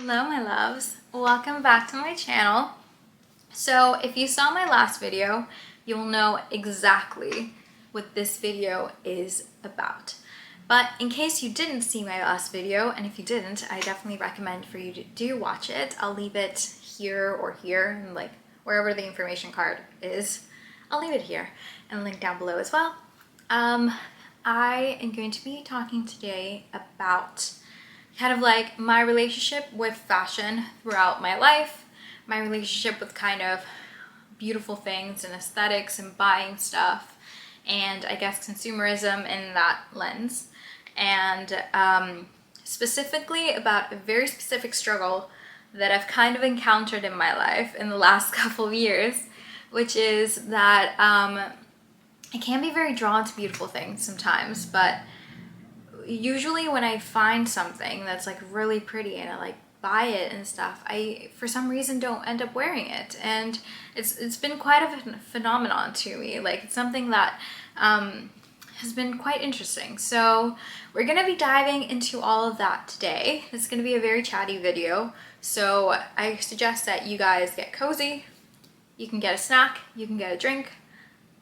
Hello my loves, welcome back to my channel. So if you saw my last video, you'll know exactly what this video is about. But in case you didn't see my last video, and if you didn't, I definitely recommend for you to do watch it. I'll leave it here or here, and like wherever the information card is. I'll leave it here and link down below as well. I am going to be talking today about kind of like my relationship with fashion throughout my life, my relationship with kind of beautiful things and aesthetics and buying stuff, and I guess consumerism in that lens, and specifically about a very specific struggle that I've kind of encountered in my life in the last couple of years, which is that I can be very drawn to beautiful things sometimes, but usually when I find something that's like really pretty and I like buy it and stuff, I for some reason don't end up wearing it, and it's been quite a phenomenon to me. Like it's something that has been quite interesting. So we're gonna be diving into all of that today. It's gonna be a very chatty video, so I suggest that you guys get cozy. You can get a snack, you can get a drink.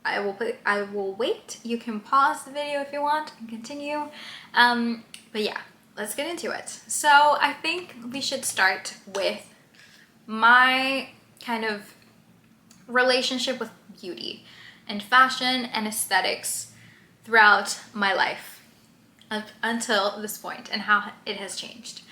I will wait. You can pause the video if you want and continue. But yeah, let's get into it. So I think we should start with my kind of relationship with beauty and fashion and aesthetics throughout my life up until this point and how it has changed.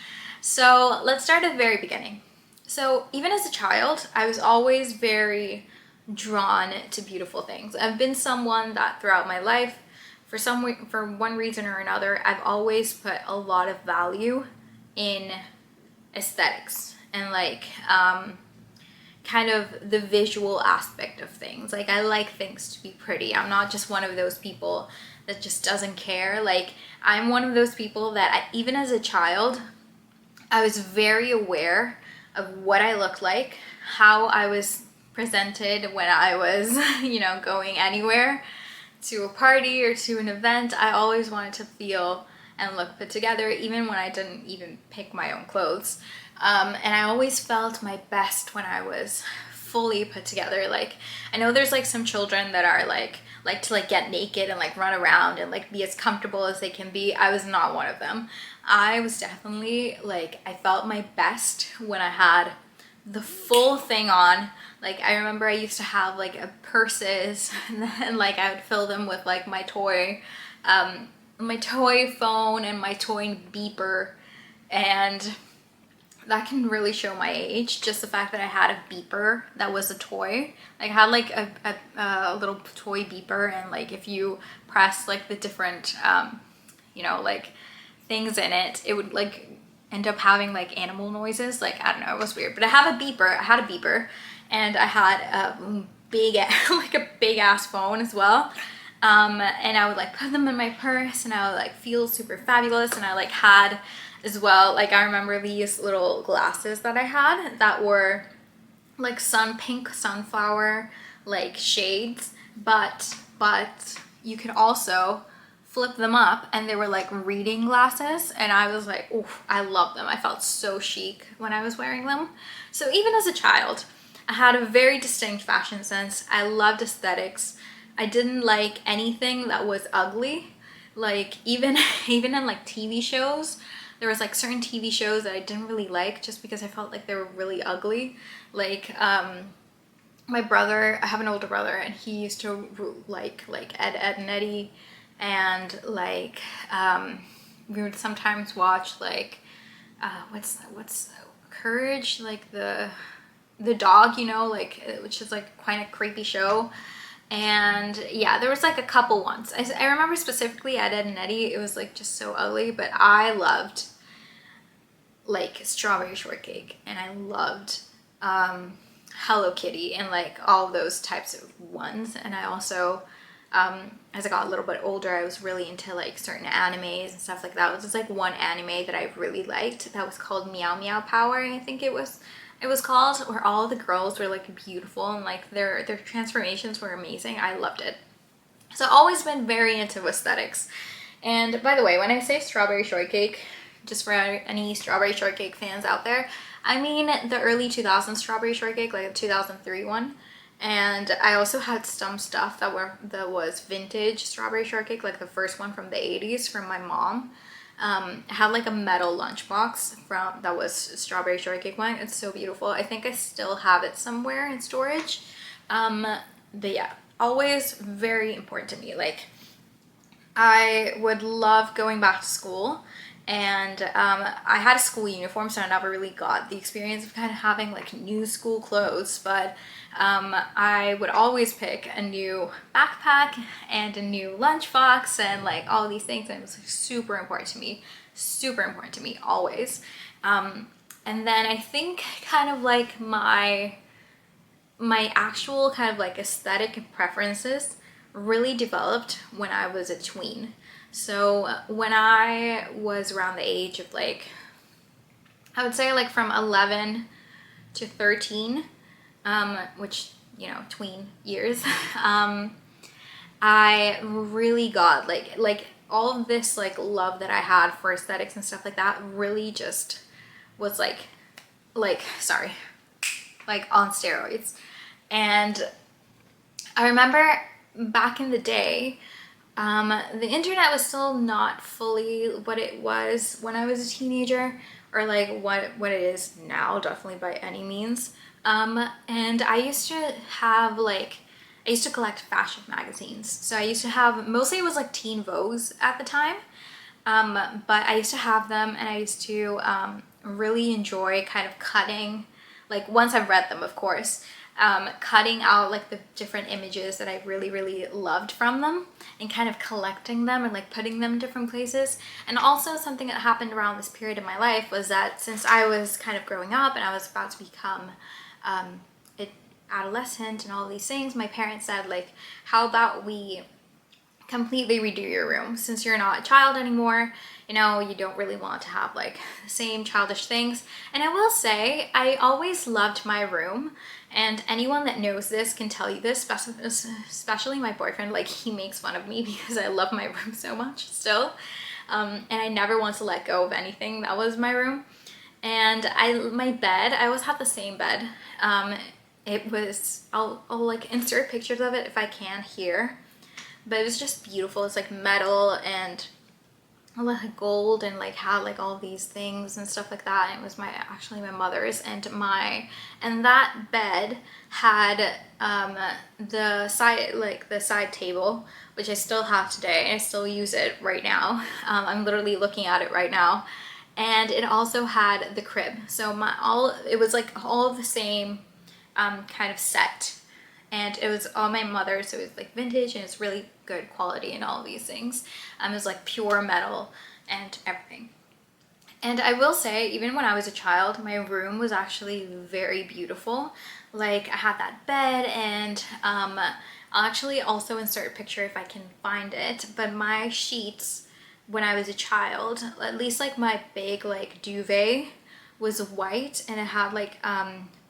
So let's start at the very beginning. So even as a child, I was always very drawn to beautiful things. I've been someone that throughout my life, for one reason or another, I've always put a lot of value in aesthetics and like kind of the visual aspect of things. Like I like things to be pretty. I'm not just one of those people that just doesn't care. Like I'm one of those people that even as a child, I was very aware of what I looked like, how I was presented when I was, you know, going anywhere, to a party or to an event. I always wanted to feel and look put together, even when I didn't even pick my own clothes. And I always felt my best when I was fully put together. Like I know there's like some children that are like to like get naked and like run around and like be as comfortable as they can be. I was not one of them. I was definitely like, I felt my best when I had the full thing on. Like I remember I used to have like purses and then like I would fill them with like my toy phone and my toy beeper, and that can really show my age, just the fact that I had a beeper that was a toy. Like I had like a little toy beeper, and like if you press like the different you know, like things in it, it would like end up having like animal noises. Like I don't know, it was weird. But I had a beeper, and I had a big like a big ass phone as well. And I would like put them in my purse and I would like feel super fabulous. And I like had as well, like I remember these little glasses that I had that were like pink sunflower like shades, but you can also flip them up and they were like reading glasses, and I was like, oh, I love them. I felt so chic when I was wearing them. So even as a child, I had a very distinct fashion sense. I loved aesthetics. I didn't like anything that was ugly. Like even in like TV shows, there was like certain TV shows that I didn't really like just because I felt like they were really ugly. Like my brother, I have an older brother, and he used to like Ed and Eddie, and like we would sometimes watch like what's Courage, like the dog, you know, like, which is like quite a creepy show. And yeah, there was like a couple ones. I remember specifically Ed and Eddie, it was like just so ugly, but I loved like Strawberry Shortcake, and I loved Hello Kitty and like all those types of ones. And I also as I got a little bit older, I was really into like certain animes and stuff like that. It was just like one anime that I really liked that was called Meow Meow Power, I think it was called, where all the girls were like beautiful and like their transformations were amazing. I loved it. So I've always been very into aesthetics. And by the way, when I say Strawberry Shortcake, just for any strawberry shortcake fans out there. I mean the early 2000s strawberry shortcake, like the 2003 one. And I also had some stuff that was vintage strawberry shortcake, like the first one from the 80s from my mom. I had like a metal lunchbox from that was strawberry shortcake one. It's so beautiful. I think I still have it somewhere in storage. But yeah, always very important to me. Like, I would love going back to school, and I had a school uniform, so I never really got the experience of kind of having like new school clothes, but I would always pick a new backpack and a new lunchbox and like all these things, and it was like, super important to me always. And then I think kind of like my actual kind of like aesthetic preferences really developed when I was a tween. So when I was around the age of like, I would say like from 11 to 13, which, you know, tween years, I really got like all of this like love that I had for aesthetics and stuff like that really just was like sorry, like on steroids. And I remember back in the day, the internet was still not fully what it was when I was a teenager, or like what it is now, definitely by any means. And I used to have like, I used to collect fashion magazines. So I used to have, mostly it was like Teen Vogues at the time. But I used to have them, and I used to really enjoy kind of cutting, like once I've read them, of course, cutting out like the different images that I really loved from them and kind of collecting them and like putting them in different places. And also something that happened around this period of my life was that since I was kind of growing up and I was about to become an adolescent and all these things, my parents said like, how about we completely redo your room, since you're not a child anymore, you know, you don't really want to have like the same childish things. And I will say, I always loved my room, and anyone that knows this can tell you this, especially my boyfriend. Like, he makes fun of me because I love my room so much still, and I never want to let go of anything that was my room. And my bed, I always had the same bed. It was, I'll like insert pictures of it if I can here, but it was just beautiful. It's like metal and like gold, and like had like all these things and stuff like that. And it was actually my mother's, and that bed had the side table, which I still have today, and I still use it right now. I'm literally looking at it right now. And it also had the crib. So it was like all the same kind of set, and it was all my mother's, so it was like vintage and it's really good quality and all these things. It was like pure metal and everything. And I will say, even when I was a child, my room was actually very beautiful. Like, I had that bed, and I'll actually also insert a picture if I can find it, but my sheets when I was a child, at least like my big like duvet was white, and it had like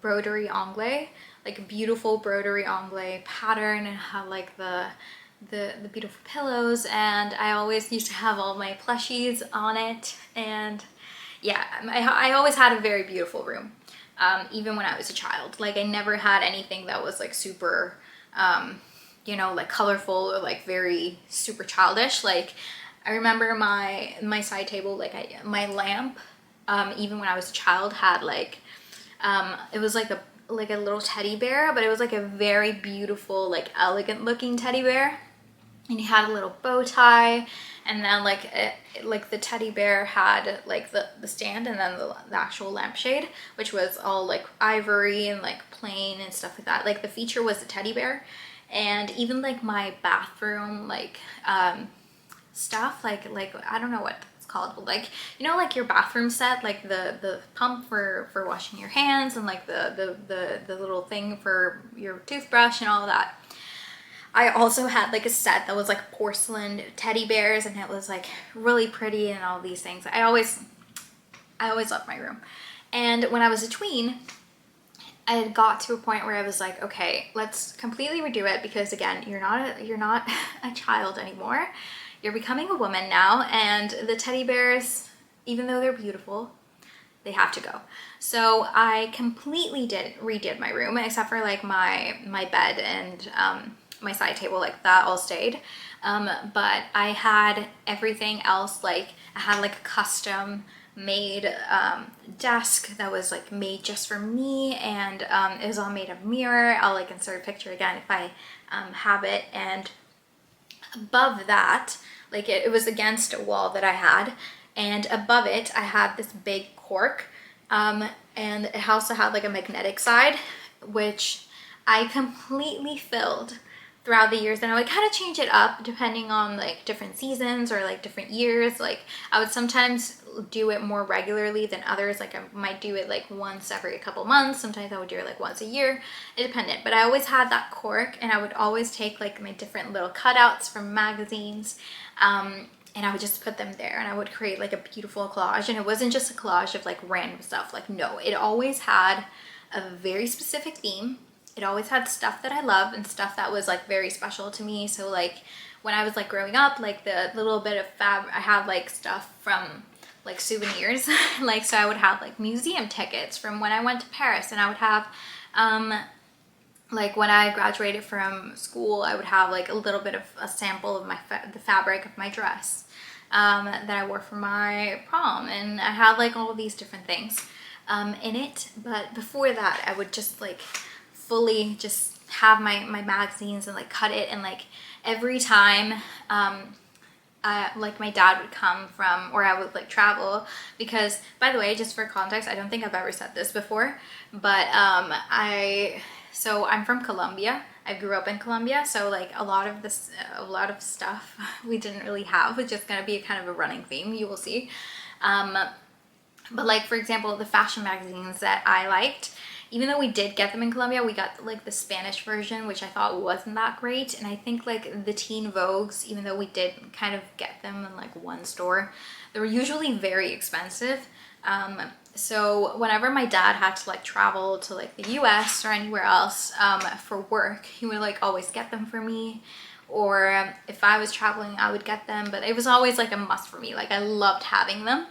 broderie anglais, like a beautiful broderie anglais pattern, and had like the beautiful pillows, and I always used to have all my plushies on it. And yeah, I always had a very beautiful room, even when I was a child. Like, I never had anything that was like super you know, like colorful or like very super childish. Like, I remember my side table, like my lamp, even when I was a child, had like it was like a little teddy bear, but it was like a very beautiful, like elegant looking teddy bear, and he had a little bow tie, and then like the teddy bear had like the stand, and then the actual lampshade, which was all like ivory and like plain and stuff like that. Like, the feature was the teddy bear. And even like my bathroom like stuff, like I don't know what it's called, but like, you know, like your bathroom set, like the pump for washing your hands, and like the little thing for your toothbrush and all that. I also had like a set that was like porcelain teddy bears, and it was like really pretty and all these things. I always loved my room. And when I was a tween, I had got to a point where I was like, okay, let's completely redo it, because again, you're not a child anymore. You're becoming a woman now, and the teddy bears even though they're beautiful, they have to go. So I completely redid my room, except for like my bed and my side table, like that all stayed. But I had everything else, like I had like a custom made desk that was like made just for me, and it was all made of mirror. I'll like insert a picture again if I have it. And above that, like it was against a wall that I had, and above it I had this big cork, and it also had like a magnetic side, which I completely filled throughout the years. And I would kind of change it up depending on like different seasons or like different years. Like I would sometimes do it more regularly than others. Like I might do it like once every couple months. Sometimes I would do it like once a year. It depended. But I always had that cork, and I would always take like my different little cutouts from magazines, and I would just put them there, and I would create like a beautiful collage. And it wasn't just a collage of like random stuff. Like no, it always had a very specific theme. It always had stuff that I love and stuff that was like very special to me. So like when I was like growing up, like the little bit of I had like stuff from like souvenirs. Like so I would have like museum tickets from when I went to Paris, and I would have like when I graduated from school, I would have like a little bit of a sample of the fabric of my dress that I wore for my prom, and I had like all of these different things in it. But before that, I would just like fully just have my magazines and like cut it. And like every time like my dad would come from, or I would like travel, because by the way, just for context, I don't think I've ever said this before, but so I'm from Colombia. I grew up in Colombia, so like a lot of stuff we didn't really have, which is going to be kind of a running theme, you will see. But like for example, the fashion magazines that I liked, even though we did get them in Colombia, we got like the Spanish version, which I thought wasn't that great. And I think like the Teen Vogues, even though we did kind of get them in like one store, they were usually very expensive. So whenever my dad had to like travel to like the US or anywhere else for work, he would like always get them for me. Or if I was traveling, I would get them, but it was always like a must for me. Like I loved having them.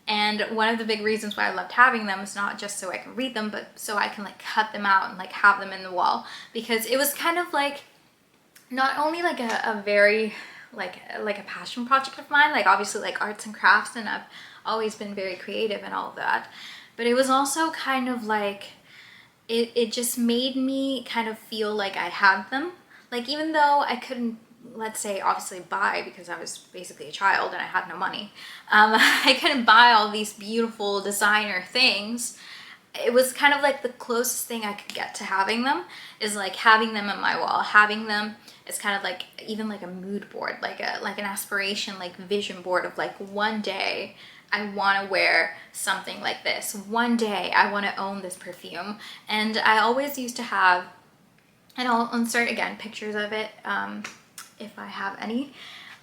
And one of the big reasons why I loved having them is not just so I can read them, but so I can like cut them out and like have them in the wall. Because it was kind of like not only like a very like a passion project of mine, like obviously like arts and crafts, and I've always been very creative and all of that, but it was also kind of like it just made me kind of feel like I had them. Like even though I couldn't, let's say, obviously buy, because I was basically a child and I had no money, I couldn't buy all these beautiful designer things. It was kind of like the closest thing I could get to having them is like having them on my wall. Having them is kind of like even like a mood board, like an aspiration, like vision board of like one day I want to wear something like this. One day I want to own this perfume. And I always used to have, and I'll insert again pictures of it if I have any,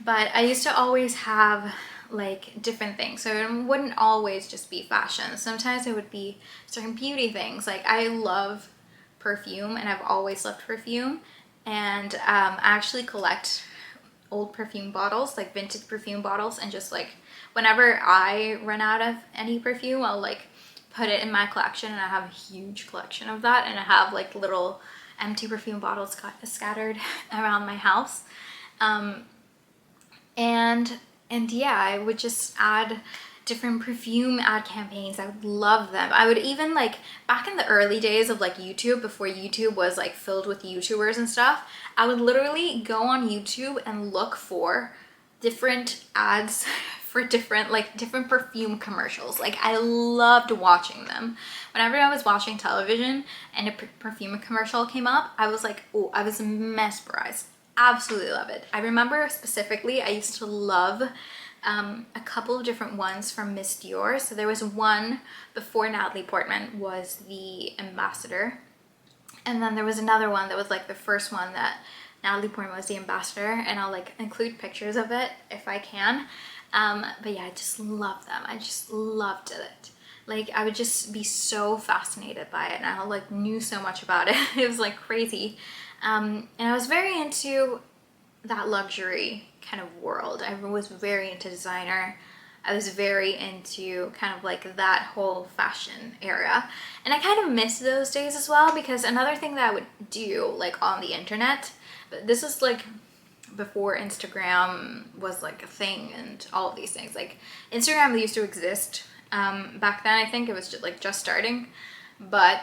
but I used to always have like different things. So it wouldn't always just be fashion. Sometimes it would be certain beauty things. Like I love perfume, and I've always loved perfume, and I actually collect old perfume bottles, like vintage perfume bottles, and just like whenever I run out of any perfume, I'll like put it in my collection, and I have a huge collection of that, and I have like little empty perfume bottles scattered around my house. And yeah, I would just add different perfume ad campaigns. I would love them. I would even like back in the early days of like YouTube, before YouTube was like filled with YouTubers and stuff, I would literally go on YouTube and look for different ads for different perfume commercials. Like I loved watching them. Whenever I was watching television and a perfume commercial came up, I was like, oh, I was mesmerized. Absolutely love it. I remember specifically I used to love a couple of different ones from Miss Dior. So there was one before Natalie Portman was the ambassador, and then there was another one that was like the first one that Natalie Portman was the ambassador, and I'll like include pictures of it if I can. But yeah, I just love them. I just loved it. Like I would just be so fascinated by it, and I like knew so much about it. It was like crazy. And I was very into that luxury kind of world. I was very into designer. I was very into kind of like that whole fashion era. And I kind of miss those days as well, because another thing that I would do like on the internet, this is like before Instagram was like a thing and all of these things. Like Instagram used to exist back then. I think it was just starting, but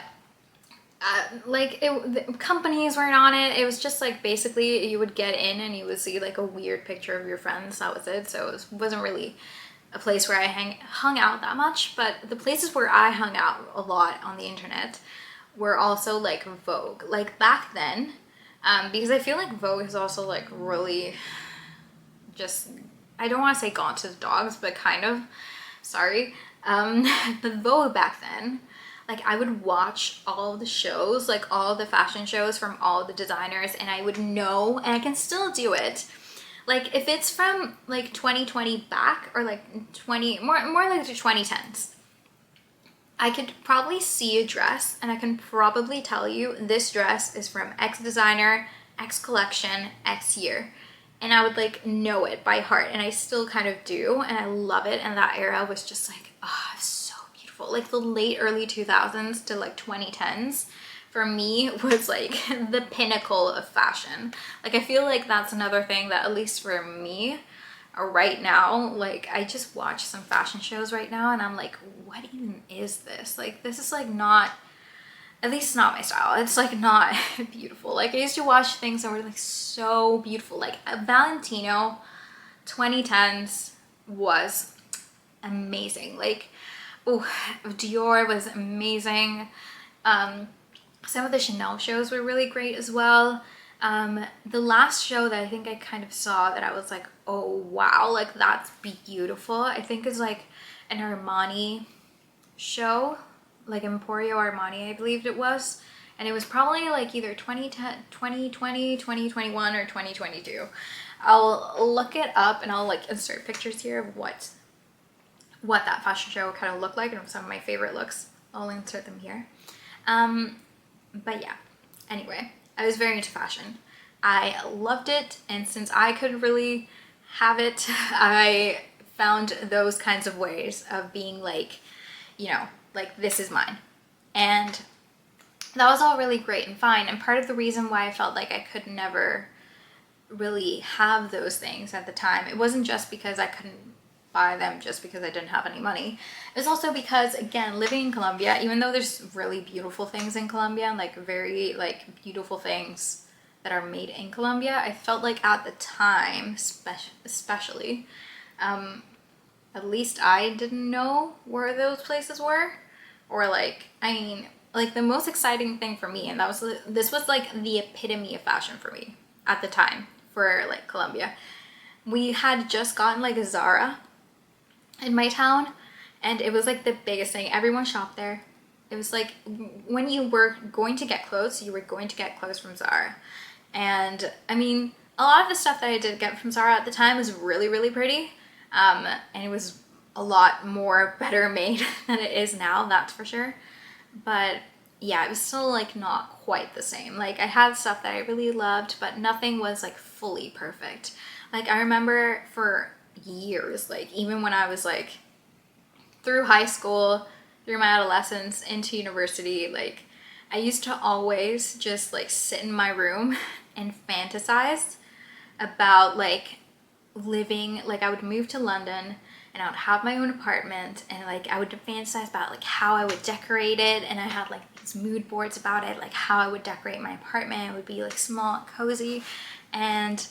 companies weren't on it. It was just like basically you would get in and you would see like a weird picture of your friends. That was it. So it wasn't really a place where I hung out that much. But the places where I hung out a lot on the internet were also like Vogue. Like back then, because I feel like Vogue is also like really just, I don't want to say gone to the dogs, but kind of, sorry. The Vogue back then, like I would watch all the shows, like all the fashion shows from all the designers, and I would know, and I can still do it. Like if it's from like 2020 back, or like more like the 2010s, I could probably see a dress and I can probably tell you this dress is from X designer, X collection, X year. And I would like know it by heart, and I still kind of do, and I love it. And that era was just like, oh, so beautiful. Like the late early 2000s to like 2010s for me was like the pinnacle of fashion. Like I feel like that's another thing that, at least for me, right now, like I just watch some fashion shows right now and I'm like, what even is this? Like this is like not, at least not my style. It's like not beautiful. Like I used to watch things that were like so beautiful. Like Valentino 2010s was amazing. Like, oh, Dior was amazing. Some of the Chanel shows were really great as well. The last show that I think I kind of saw that I was like, oh wow, like that's beautiful, I think is like an Armani show, like Emporio Armani, I believed it was. And it was probably like either 2010, 2020, 2021, or 2022. I'll look it up and I'll like insert pictures here of what that fashion show kind of looked like and some of my favorite looks. I'll insert them here. But yeah, anyway, I was very into fashion. I loved it, and since I couldn't really have it, I found those kinds of ways of being like, you know, like this is mine. And that was all really great and fine. And part of the reason why I felt like I could never really have those things at the time, it wasn't just because I couldn't buy them just because I didn't have any money. It was also because, again, living in Colombia, even though there's really beautiful things in Colombia and like very like beautiful things that are made in Colombia, I felt like at the time, especially, at least I didn't know where those places were. Or like, I mean, like the most exciting thing for me, and this was like the epitome of fashion for me at the time for like Colombia. We had just gotten like a Zara in my town, and it was like the biggest thing. Everyone shopped there. It was like when you were going to get clothes, you were going to get clothes from Zara. And I mean, a lot of the stuff that I did get from Zara at the time was really, really pretty. And it was a lot more better made than it is now, that's for sure. But yeah, it was still like not quite the same. Like I had stuff that I really loved, but nothing was like fully perfect. Like I remember for years, like even when I was like through high school, through my adolescence, into university, like I used to always just like sit in my room and fantasize about like living, like I would move to London and I would have my own apartment, and like I would fantasize about like how I would decorate it, and I had like these mood boards about it, like how I would decorate my apartment. It would be like small and cozy, and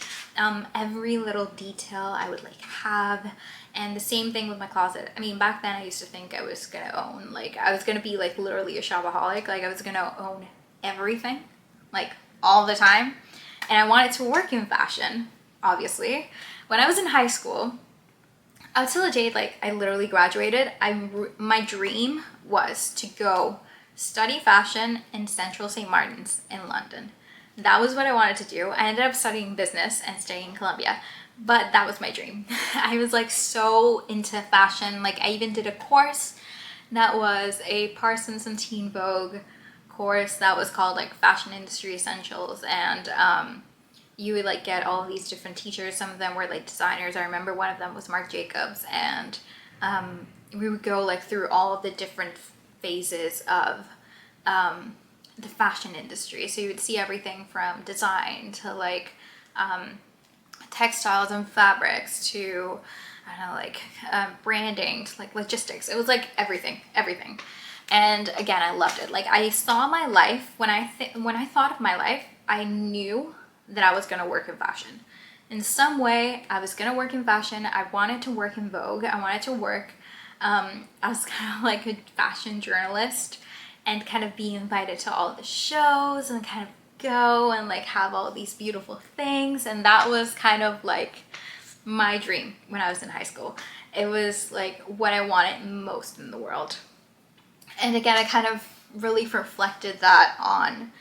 every little detail I would like have. And the same thing with my closet. I mean, back then I used to think I was gonna own, like I was gonna be like literally a shopaholic, like I was gonna own everything like all the time, and I wanted to work in fashion, obviously. When I was in high school, up till the day like I literally graduated, my dream was to go study fashion in Central St. Martin's in London. That was what I wanted to do. I ended up studying business and staying in Colombia, but that was my dream. I was like so into fashion. Like I even did a course that was a Parsons and Teen Vogue course that was called like Fashion Industry Essentials, and you would like get all of these different teachers. Some of them were like designers. I remember one of them was Marc Jacobs, and we would go like through all of the different phases of the fashion industry. So you would see everything from design to like textiles and fabrics to, I don't know, like branding to like logistics. It was like everything. And again, I loved it. Like I saw my life when I thought of my life, I knew that I was gonna work in fashion. In some way, I was gonna work in fashion. I wanted to work in Vogue. I wanted to work as kind of like a fashion journalist and kind of be invited to all the shows and kind of go and like have all these beautiful things. And that was kind of like my dream when I was in high school. It was like what I wanted most in the world. And again, I kind of really reflected that on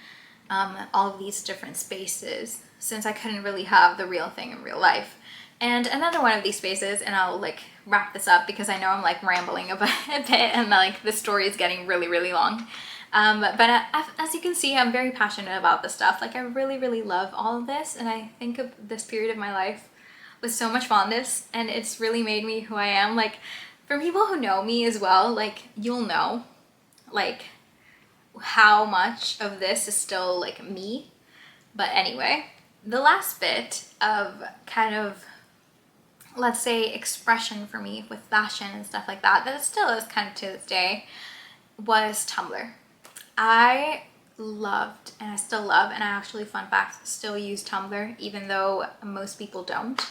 all of these different spaces, since I couldn't really have the real thing in real life. And another one of these spaces, and I'll like wrap this up because I know I'm like rambling a bit and like the story is getting really, really long. But as you can see, I'm very passionate about this stuff. Like I really, really love all of this. And I think of this period of my life with so much fondness, and it's really made me who I am. Like for people who know me as well, like you'll know like how much of this is still like me. But anyway, the last bit of kind of, let's say, expression for me with fashion and stuff like that, that it still is kind of to this day, was Tumblr. I loved, and I still love, and I actually, fun fact, still use Tumblr, even though most people don't.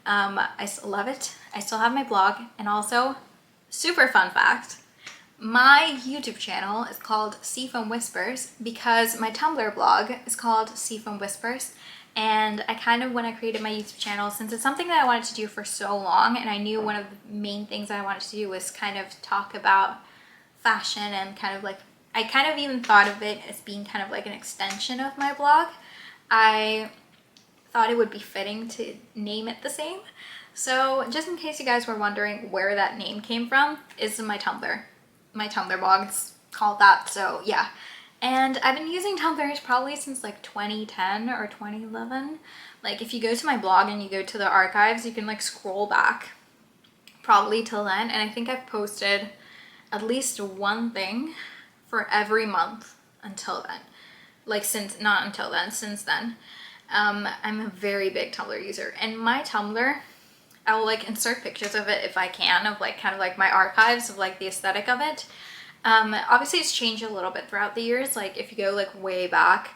I still love it. I still have my blog, and also, super fun fact, my YouTube channel is called Seafoam Whispers because my Tumblr blog is called Seafoam Whispers. And I kind of, when I created my YouTube channel, since it's something that I wanted to do for so long, and I knew one of the main things I wanted to do was kind of talk about fashion, and kind of like, I kind of even thought of it as being kind of like an extension of my blog. I thought it would be fitting to name it the same. So just in case you guys were wondering where that name came from, is my Tumblr. My Tumblr blog is called that, so yeah. And I've been using Tumblr probably since like 2010 or 2011. Like if you go to my blog and you go to the archives, you can like scroll back probably till then. And I think I've posted at least one thing for every month until then. Like since, not until then, since then. I'm a very big Tumblr user. And my Tumblr, I will like insert pictures of it if I can, of like kind of like my archives of like the aesthetic of it. Obviously it's changed a little bit throughout the years. Like if you go like way back,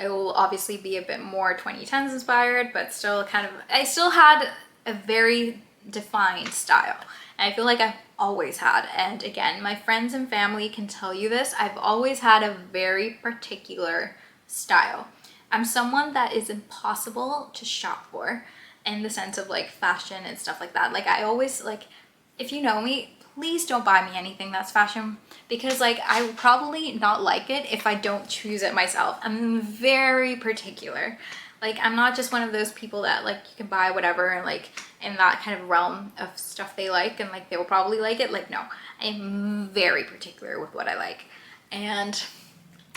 it will obviously be a bit more 2010s inspired, but still kind of, I still had a very defined style. And I feel like I've always had, and again, my friends and family can tell you this, I've always had a very particular style. I'm someone that is impossible to shop for in the sense of like fashion and stuff like that. Like I always, like, if you know me, please don't buy me anything that's fashion, because like I will probably not like it if I don't choose it myself. I'm very particular. Like I'm not just one of those people that like you can buy whatever and like in that kind of realm of stuff they like and like they will probably like it. Like no, I'm very particular with what I like, and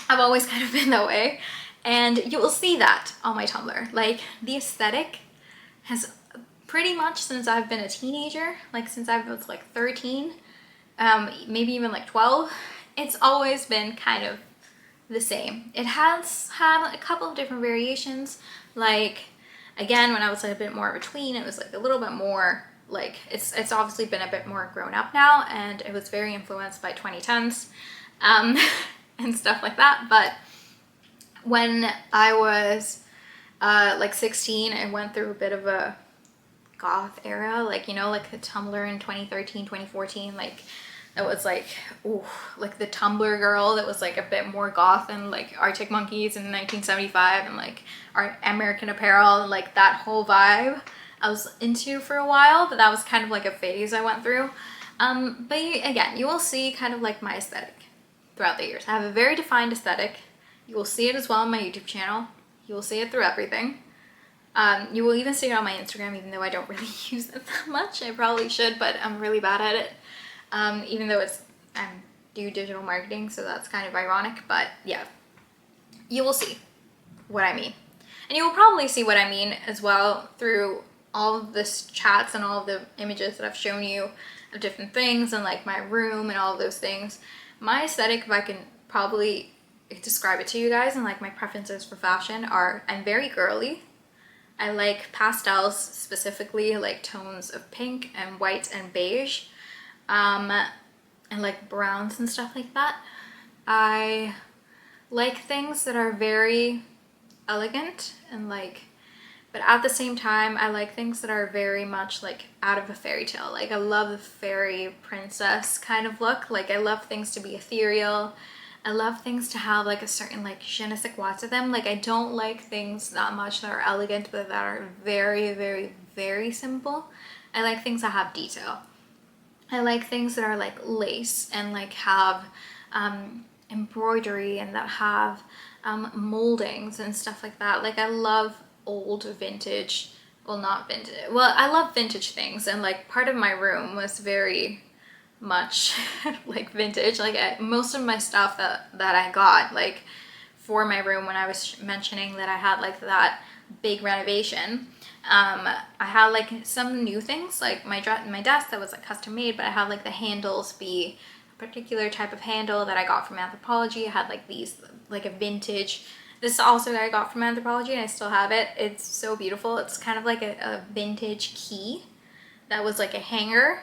I've always kind of been that way. And you will see that on my Tumblr. Like the aesthetic has pretty much since I've been a teenager, like since I was like 13, maybe even like 12, it's always been kind of the same. It has had a couple of different variations. Like again, when I was like a bit more of a tween, it was like a little bit more like, it's obviously been a bit more grown up now, and it was very influenced by 2010s and stuff like that. But when I was like 16, I went through a bit of a goth era, like, you know, like the Tumblr in 2013, 2014, like it was like, ooh, like the Tumblr girl that was like a bit more goth and like Arctic Monkeys in 1975 and like our American Apparel and like that whole vibe I was into for a while, but that was kind of like a phase I went through. But again, you will see kind of like my aesthetic throughout the years. I have a very defined aesthetic. You will see it as well on my YouTube channel. You will see it through everything. You will even see it on my Instagram, even though I don't really use it that much. I probably should, but I'm really bad at it. Even though I do digital marketing, so that's kind of ironic, but yeah, you will see what I mean. And you will probably see what I mean as well through all of this chats and all of the images that I've shown you of different things and like my room and all of those things. My aesthetic, if I can probably describe it to you guys, and like my preferences for fashion are, I'm very girly. I like pastels, specifically like tones of pink and white and beige, and like browns and stuff like that. I like things that are very elegant and like, but at the same time I like things that are very much like out of a fairy tale. Like I love the fairy princess kind of look. Like I love things to be ethereal. I love things to have like a certain like je ne sais quoi to them. Like I don't like things that much that are elegant but that are very, very, very simple. I like things that have detail. I like things that are like lace and like have embroidery and that have moldings and stuff like that. Like I love old vintage, well not vintage, well I love vintage things, and like part of my room was very much like vintage. Like most of my stuff that I got like for my room, when I was mentioning that I had like that big renovation, I had like some new things, like my desk that was like custom made, but I had like the handles be a particular type of handle that I got from Anthropologie. I had like these, like a vintage, this also that I got from Anthropologie and I still have it. It's so beautiful. It's kind of like a vintage key that was like a hanger,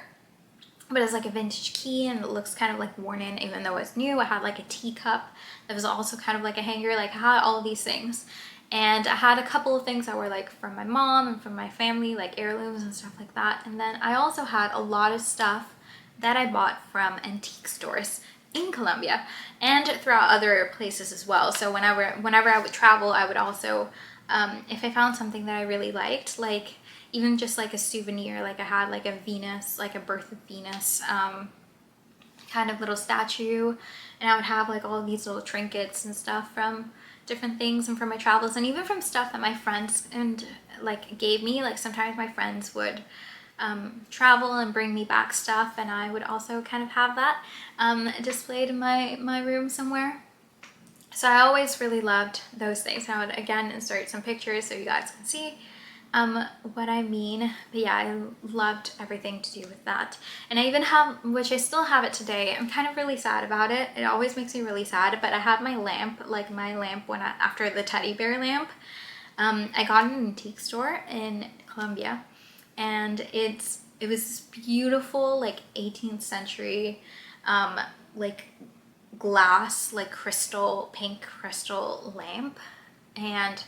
but it's like a vintage key and it looks kind of like worn in even though it's new. I had like a teacup that was also kind of like a hanger. Like I had all of these things, and I had a couple of things that were like from my mom and from my family, like heirlooms and stuff like that. And then I also had a lot of stuff that I bought from antique stores in Colombia and throughout other places as well. So whenever I would travel, I would also, if I found something that I really liked, like even just like a souvenir, like I had like a Venus, like a Birth of Venus kind of little statue, and I would have like all of these little trinkets and stuff from different things and from my travels, and even from stuff that my friends and like gave me. Like sometimes my friends would travel and bring me back stuff, and I would also kind of have that displayed in my room somewhere. So I always really loved those things. I would again insert some pictures so you guys can see what I mean. But yeah, I loved everything to do with that. And I even have, which I still have it today, I'm kind of really sad about it. It always makes me really sad, but I had my lamp, like my lamp after the teddy bear lamp. I got in an antique store in Colombia, and it was this beautiful like 18th century like glass, like crystal, pink crystal lamp, and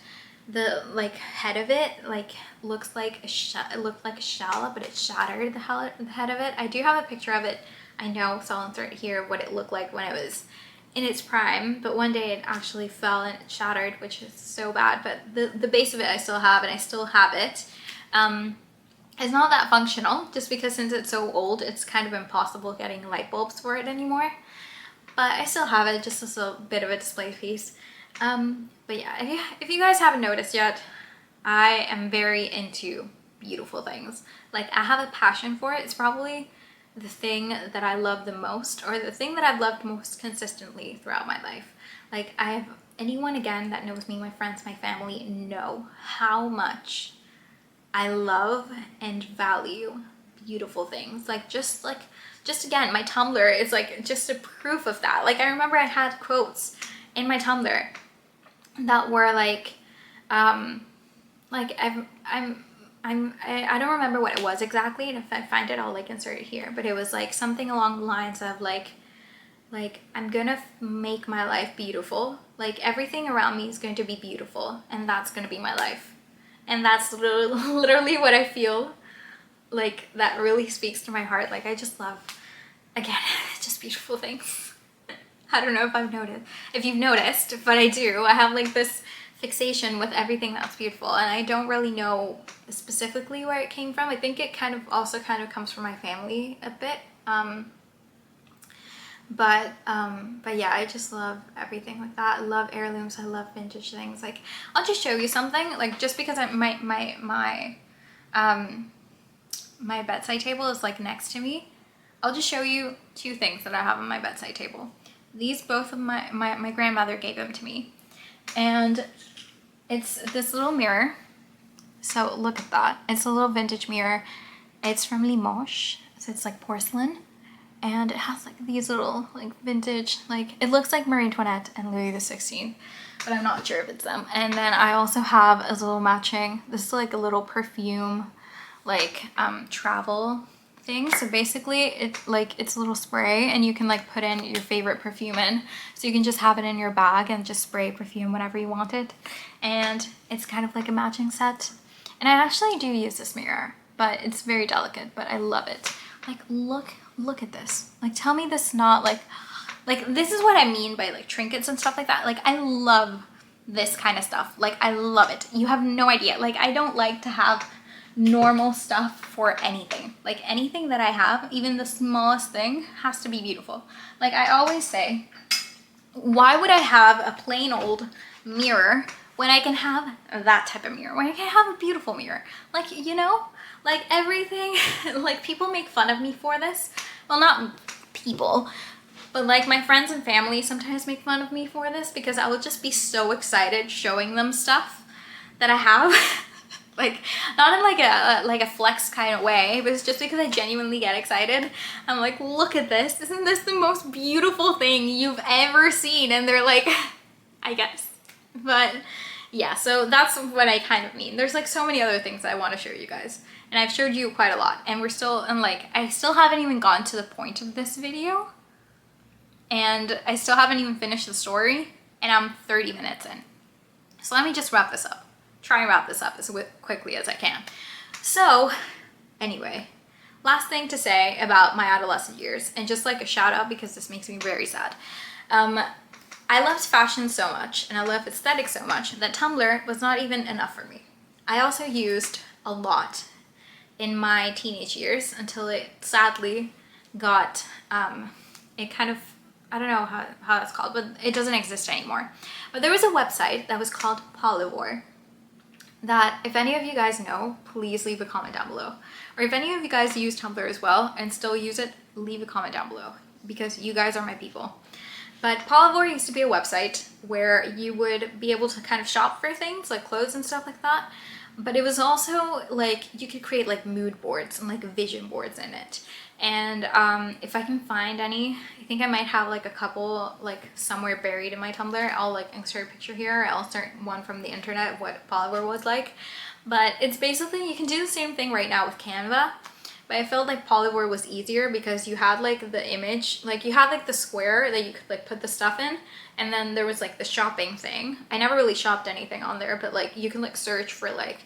the like head of it like looks like it looked like a shell, but it shattered, the head of it. I do have a picture of it, I know, so I'll insert here what it looked like when it was in its prime, but one day it actually fell and it shattered, which is so bad. But the base of it I still have, and I still have it. It's not that functional, just because since it's so old, it's kind of impossible getting light bulbs for it anymore. But I still have it just as a bit of a display piece. But yeah, if you guys haven't noticed yet, I am very into beautiful things. Like I have a passion for it. It's probably the thing that I love the most, or the thing that I've loved most consistently throughout my life. Like anyone again that knows me, my friends, my family, know how much I love and value beautiful things. Like just again, my Tumblr is like just a proof of that. Like I remember I had quotes in my Tumblr that were like I don't remember what it was exactly, and if I find it I'll like insert it here, but it was like something along the lines of like I'm gonna make my life beautiful. Like everything around me is going to be beautiful, and that's gonna be my life. And that's literally what I feel like. That really speaks to my heart. Like I just love, again, just beautiful things. I don't know if you've noticed, but I do. I have like this fixation with everything that's beautiful, and I don't really know specifically where it came from. I think it kind of comes from my family a bit. But yeah, I just love everything like that. I love heirlooms. I love vintage things. Like I'll just show you something, like just because my bedside table is like next to me. I'll just show you two things that I have on my bedside table. These both of my grandmother gave them to me, and it's this little mirror. So look at that. It's a little vintage mirror. It's from Limoges. So it's like porcelain, and it has like these little like vintage, like it looks like Marie Antoinette and Louis XVI, but I'm not sure if it's them. And then I also have a little matching, this is like a little perfume, like travel thing. So basically it's a little spray, and you can like put in your favorite perfume in, so you can just have it in your bag and just spray perfume whenever you want it. And it's kind of like a matching set. And I actually do use this mirror, but it's very delicate, but I love it. Like look at this. Like tell me this not like this is what I mean by like trinkets and stuff like that. Like I love this kind of stuff. Like I love it. You have no idea. Like I don't like to have normal stuff for anything. Like anything that I have, even the smallest thing, has to be beautiful. Like I always say, why would I have a plain old mirror when I can have that type of mirror, when I can have a beautiful mirror? Like, you know, like everything, like people make fun of me for this. Well, not people, but like my friends and family sometimes make fun of me for this, because I will just be so excited showing them stuff that I have. Like not in like a flex kind of way, but it's just because I genuinely get excited. I'm like, look at this. Isn't this the most beautiful thing you've ever seen? And they're like, I guess. But yeah, so that's what I kind of mean. There's like so many other things I want to show you guys, and I've showed you quite a lot, and I still haven't even gotten to the point of this video, and I still haven't even finished the story, and I'm 30 minutes in. So let me just wrap this up. Try and wrap this up as quickly as I can. So anyway, last thing to say about my adolescent years, and just like a shout out because this makes me very sad. I loved fashion so much, and I love aesthetics so much, that Tumblr was not even enough for me. I also used a lot in my teenage years until it sadly got, it kind of, I don't know how that's called, but it doesn't exist anymore. But there was a website that was called Polyvore, that if any of you guys know, please leave a comment down below. Or if any of you guys use Tumblr as well and still use it, leave a comment down below, because you guys are my people. But Polyvore used to be a website where you would be able to kind of shop for things like clothes and stuff like that. But it was also like you could create like mood boards and like vision boards in it. And if I can find any, I think I might have like a couple like somewhere buried in my Tumblr. I'll like insert a picture here. I'll insert one from the internet, what Polyvore was like. But it's basically, you can do the same thing right now with Canva. But I felt like Polyvore was easier because you had like the image, like you had like the square that you could like put the stuff in, and then there was like the shopping thing. I never really shopped anything on there, but like you can like search for like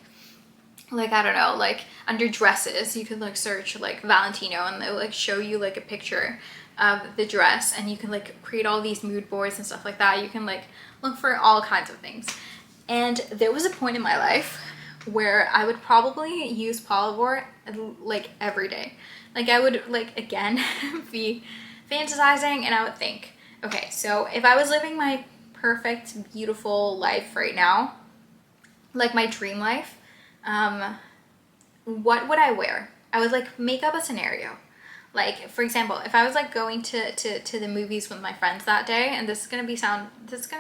I don't know, like under dresses, you can like search like Valentino, and they'll like show you like a picture of the dress, and you can like create all these mood boards and stuff like that. You can like look for all kinds of things. And there was a point in my life where I would probably use Polyvore like every day. Like I would like again be fantasizing, and I would think, okay, so if I was living my perfect beautiful life right now, like my dream life, what would I wear? I would like make up a scenario. Like for example, if I was like going to the movies with my friends that day, and this is gonna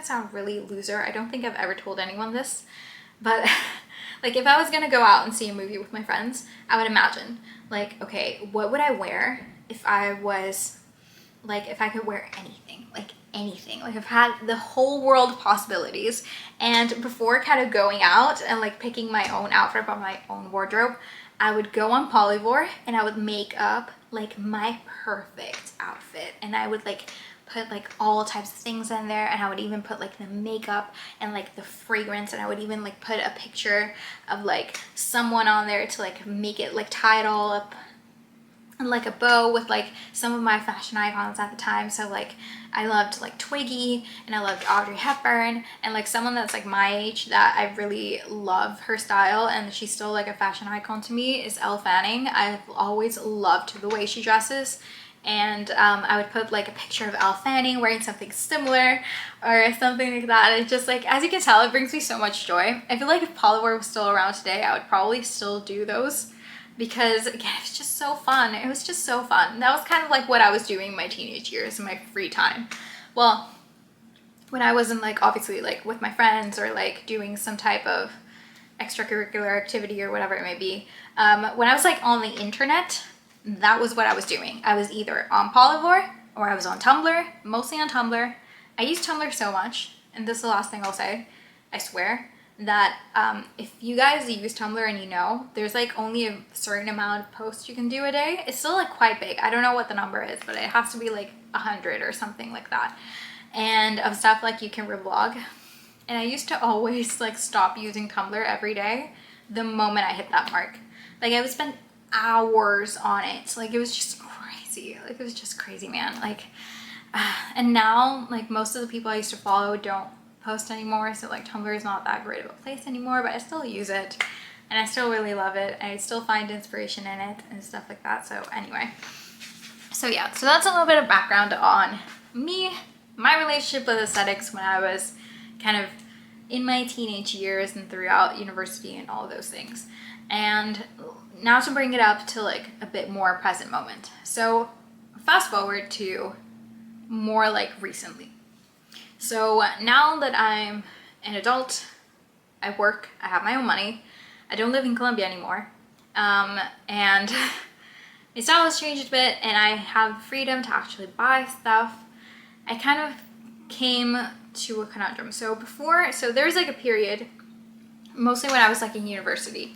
sound really loser. I don't think I've ever told anyone this, but like if I was gonna go out and see a movie with my friends, I would imagine like, okay, what would I wear if I was like, if I could wear anything, like anything, like I've had the whole world of possibilities. And before kind of going out and like picking my own outfit from my own wardrobe, I would go on Polyvore and I would make up like my perfect outfit, and I would like put like all types of things in there, and I would even put like the makeup and like the fragrance, and I would even like put a picture of like someone on there to like make it like tie it all up and like a bow with like some of my fashion icons at the time. So like I loved like Twiggy, and I loved Audrey Hepburn, and like someone that's like my age that I really love her style, and she's still like a fashion icon to me, is Elle Fanning. I've always loved the way she dresses, and I would put like a picture of Elle Fanning wearing something similar or something like that. It's just like, as you can tell, it brings me so much joy. I feel like if Polyvore was still around today, I would probably still do those, because again, it's just so fun. It was just so fun. That was kind of like what I was doing in my teenage years in my free time. Well, when I wasn't like obviously like with my friends or like doing some type of extracurricular activity or whatever it may be. When I was like on the internet, that was what I was doing. I was either on Polyvore or I was on Tumblr, mostly on Tumblr. I use Tumblr so much, and this is the last thing I'll say, I swear, that if you guys use Tumblr and you know, there's like only a certain amount of posts you can do a day. It's still like quite big. I don't know what the number is, but it has to be like 100 or something like that. And of stuff like you can reblog. And I used to always like stop using Tumblr every day the moment I hit that mark. Like I would spend hours on it. Like it was just crazy. Like it was just crazy, man. Like, and now like most of the people I used to follow don't post anymore. So like Tumblr is not that great of a place anymore, but I still use it and I still really love it. I still find inspiration in it and stuff like that. So anyway, so yeah, so that's a little bit of background on me, my relationship with aesthetics when I was kind of in my teenage years and throughout university and all of those things. And now to bring it up to like a bit more present moment. So fast forward to more like recently. So now that I'm an adult, I work, I have my own money, I don't live in Colombia anymore, and my style has changed a bit and I have freedom to actually buy stuff. I kind of came to a conundrum. So there was like a period, mostly when I was like in university,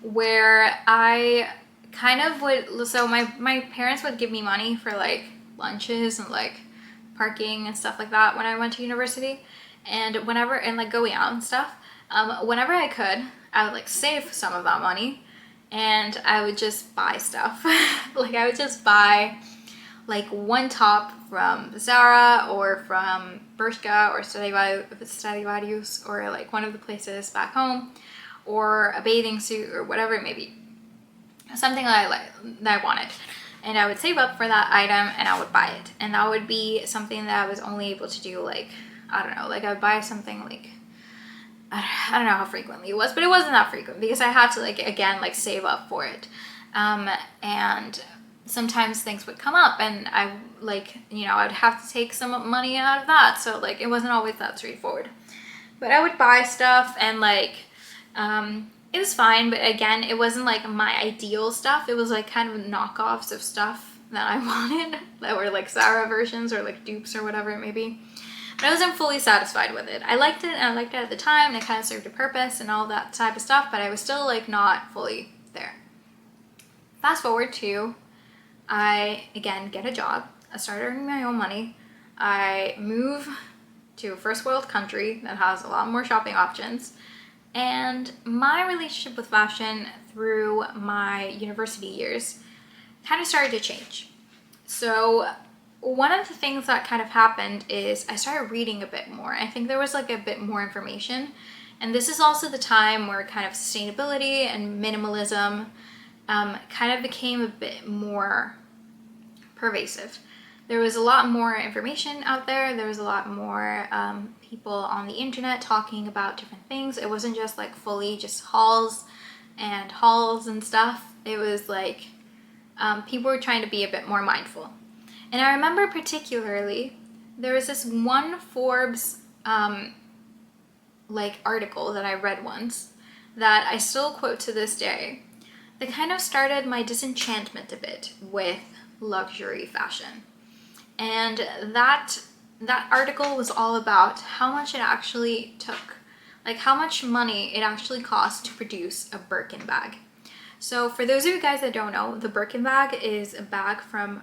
where I kind of would, so my parents would give me money for like lunches and like parking and stuff like that when I went to university, and like going out and stuff, whenever I could, I would like save some of that money and I would just buy stuff. Like I would just buy like one top from Zara or from Bershka or Stradivarius or like one of the places back home, or a bathing suit or whatever it may be, something that I wanted, and I would save up for that item and I would buy it. And that would be something that I was only able to do like, I don't know, like I would buy something like, I don't know how frequently it was, but it wasn't that frequent because I had to like, again, like save up for it. And sometimes things would come up and I like, you know, I'd have to take some money out of that. So like, it wasn't always that straightforward, but I would buy stuff and like, it was fine. But again, it wasn't like my ideal stuff. It was like kind of knockoffs of stuff that I wanted that were like Zara versions or like dupes or whatever it may be. But I wasn't fully satisfied with it. I liked it and I liked it at the time and it kind of served a purpose and all that type of stuff, but I was still like not fully there. Fast forward to, I again get a job. I start earning my own money. I move to a first world country that has a lot more shopping options. And my relationship with fashion through my university years kind of started to change. So one of the things that kind of happened is I started reading a bit more. I think there was like a bit more information. And this is also the time where kind of sustainability and minimalism kind of became a bit more pervasive. There was a lot more information out there. There was a lot more people on the internet talking about different things. It wasn't just like fully just hauls and stuff. It was like people were trying to be a bit more mindful. And I remember particularly there was this one Forbes like article that I read once that I still quote to this day, that kind of started my disenchantment a bit with luxury fashion. And that article was all about how much it actually took, like how much money it actually cost to produce a Birkin bag. So for those of you guys that don't know, the Birkin bag is a bag from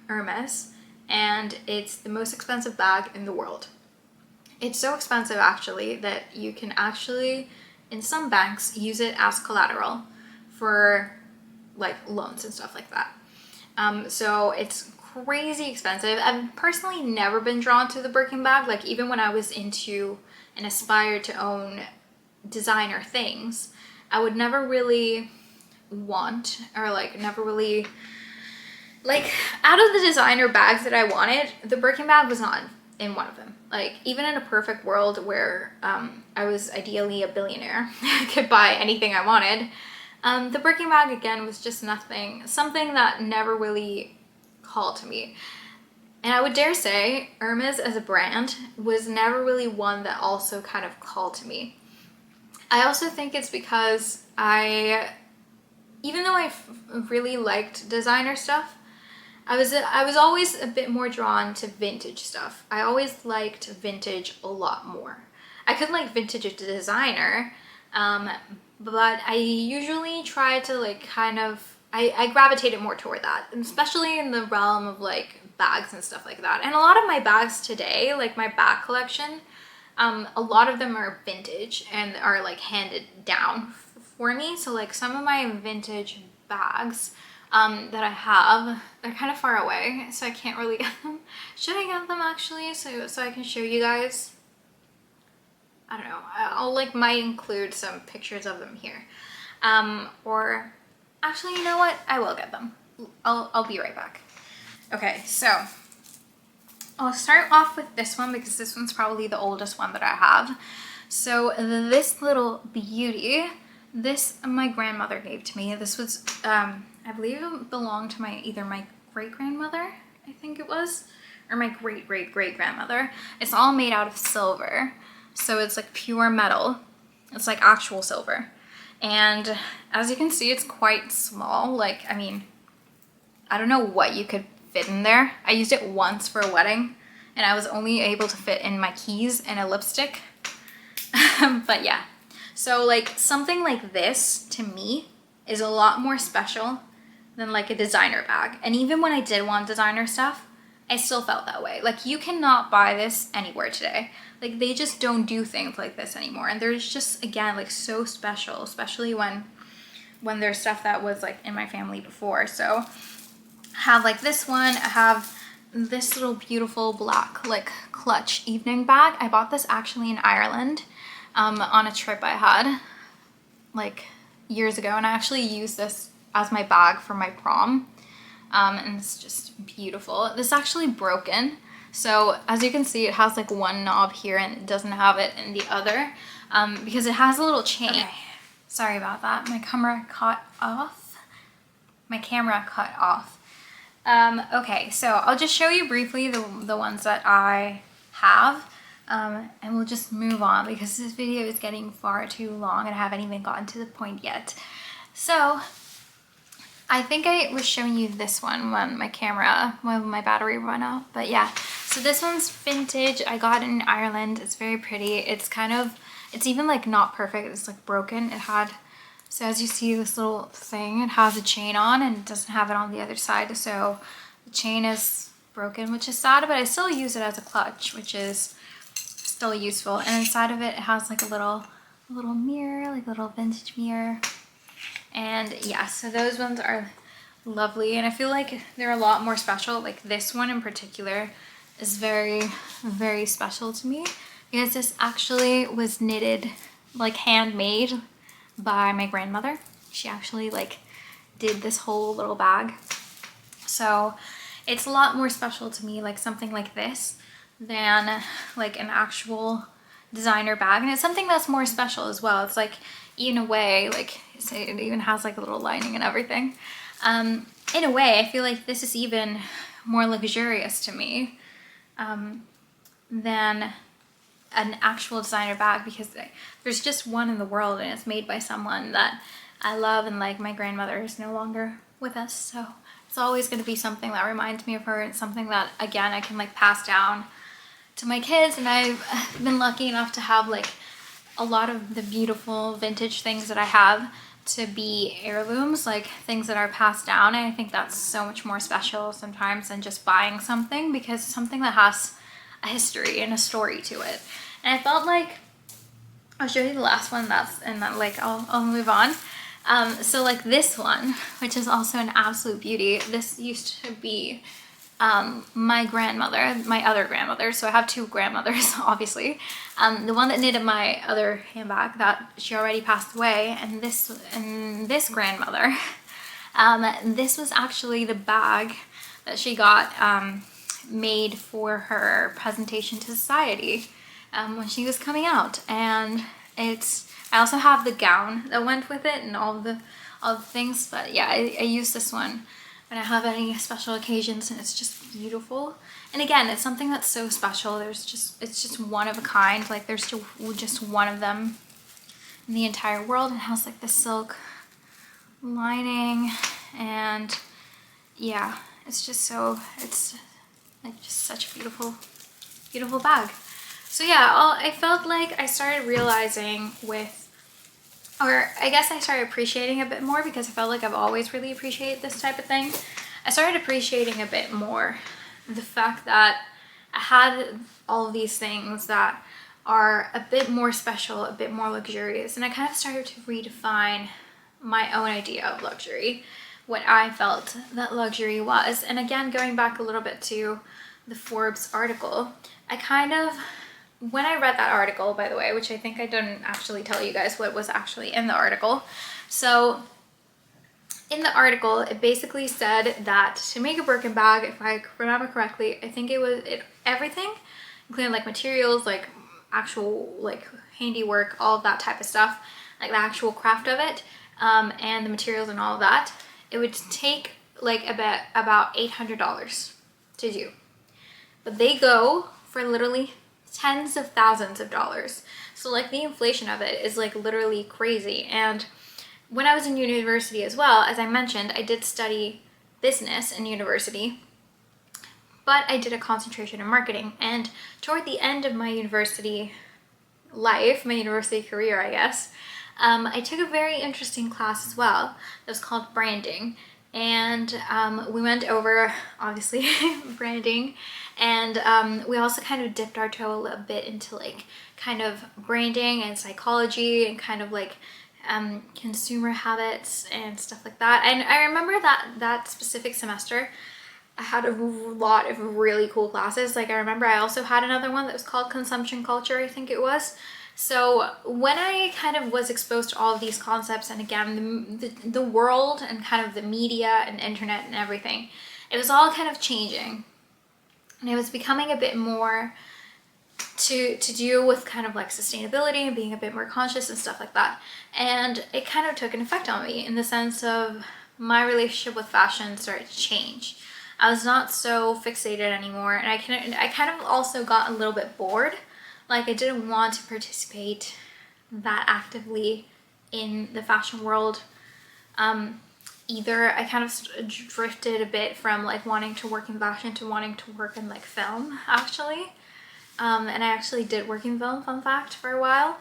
Hermes, and it's the most expensive bag in the world. It's so expensive actually that you can actually, in some banks, use it as collateral for like loans and stuff like that. So it's crazy expensive. I've personally never been drawn to the Birkin bag. Like even when I was into and aspired to own designer things, I would never really want, or like never really, like out of the designer bags that I wanted, the Birkin bag was not in one of them. Like even in a perfect world where I was ideally a billionaire, I could buy anything I wanted, the Birkin bag again was just something that never really called to me. And I would dare say Hermes as a brand was never really one that also kind of called to me. I also think it's because I even though really liked designer stuff, I was always a bit more drawn to vintage stuff. I always liked vintage a lot more. I could like vintage as a designer, but I usually try to like kind of, I gravitated more toward that, and especially in the realm of like bags and stuff like that. And a lot of my bags today, like my bag collection, a lot of them are vintage and are like handed down for me. So like some of my vintage bags that I have, they're kind of far away, so I can't really get them. Should I get them actually, so I can show you guys? I don't know. I'll like might include some pictures of them here. Or actually, you know what? I will get them. I'll be right back. Okay, so I'll start off with this one because this one's probably the oldest one that I have. So this little beauty, this my grandmother gave to me. This was, I believe it belonged to either my great-grandmother, I think it was, or my great-great-great-grandmother. It's all made out of silver. So it's like pure metal. It's like actual silver. And as you can see, it's quite small. Like, I mean, I don't know what you could fit in there. I used it once for a wedding and I was only able to fit in my keys and a lipstick. But yeah, so like something like this to me is a lot more special than like a designer bag. And even when I did want designer stuff, I still felt that way. Like you cannot buy this anywhere today. Like they just don't do things like this anymore. And there's just, again, like so special, especially when there's stuff that was like in my family before. So I have like this one. I have this little beautiful black like clutch evening bag. I bought this actually in Ireland on a trip I had like years ago. And I actually used this as my bag for my prom. And it's just beautiful. This is actually broken. So as you can see, it has like one knob here and it doesn't have it in the other because it has a little chain. Okay. Sorry about that. My camera cut off. Okay, so I'll just show you briefly the ones that I have and we'll just move on because this video is getting far too long and I haven't even gotten to the point yet. So I think I was showing you this one when my battery ran out, but yeah. So this one's vintage. I got it in Ireland. It's very pretty. It's even like not perfect. It's like broken. So as you see this little thing, it has a chain on and it doesn't have it on the other side. So the chain is broken, which is sad, but I still use it as a clutch, which is still useful. And inside of it, it has like a little mirror, like a little vintage mirror. And yeah, so those ones are lovely. And I feel like they're a lot more special. Like this one in particular is very, very special to me because this actually was knitted, like handmade by my grandmother. She actually like did this whole little bag. So it's a lot more special to me, like something like this, than like an actual designer bag. And it's something that's more special as well. It's like, in a way, like it even has like a little lining and everything. In a way, I feel like this is even more luxurious to me than an actual designer bag because there's just one in the world and it's made by someone that I love, and like my grandmother is no longer with us, so it's always going to be something that reminds me of her and something that, again, I can like pass down to my kids. And I've been lucky enough to have like a lot of the beautiful vintage things that I have to be heirlooms, like things that are passed down. And I think that's so much more special sometimes than just buying something, because it's something that has a history and a story to it. And I felt like I'll show you the last one, and then like I'll move on. So like this one, which is also an absolute beauty. This used to be my other grandmother. So I have two grandmothers, obviously. The one that knitted my other handbag, that she already passed away, and this grandmother, this was actually the bag that she got made for her presentation to society when she was coming out. And I also have the gown that went with it and all the things, but yeah, I use this one when I have any special occasions, and it's just beautiful. And again, it's something that's so special. It's just one of a kind. Like there's just one of them in the entire world. It has like the silk lining, and yeah, it's just so, it's like just such a beautiful, beautiful bag. So yeah, I felt like I started realizing or I guess I started appreciating a bit more, because I felt like I've always really appreciated this type of thing. I started appreciating a bit more the fact that I had all of these things that are a bit more special, a bit more luxurious, and I kind of started to redefine my own idea of luxury, what I felt that luxury was. And again, going back a little bit to the Forbes article, when I read that article, by the way, which I think I didn't actually tell you guys what was actually in the article. So in the article, it basically said that to make a Birkin bag, if I remember correctly, I think everything, including like materials, like actual like handiwork, all of that type of stuff, like the actual craft of it, and the materials and all of that, it would take like about $800 to do. But they go for literally tens of thousands of dollars. So like the inflation of it is like literally crazy. And when I was in university as well, as I mentioned, I did study business in university, but I did a concentration in marketing. And toward the end of my university life, my university career, I guess, I took a very interesting class as well that was called branding. And we went over, obviously, branding, and we also kind of dipped our toe a little bit into like kind of branding and psychology and kind of like consumer habits and stuff like that. And I remember that specific semester I had a lot of really cool classes. Like I remember I also had another one that was called consumption culture, I think it was. So when I kind of was exposed to all of these concepts, and again, the world and kind of the media and internet and everything, it was all kind of changing. And it was becoming a bit more to deal with kind of like sustainability and being a bit more conscious and stuff like that. And it kind of took an effect on me in the sense of my relationship with fashion started to change. I was not so fixated anymore, and I kind of also got a little bit bored. Like I didn't want to participate that actively in the fashion world. Either I kind of drifted a bit from like wanting to work in fashion to wanting to work in like film, actually. And I actually did work in film, fun fact, for a while.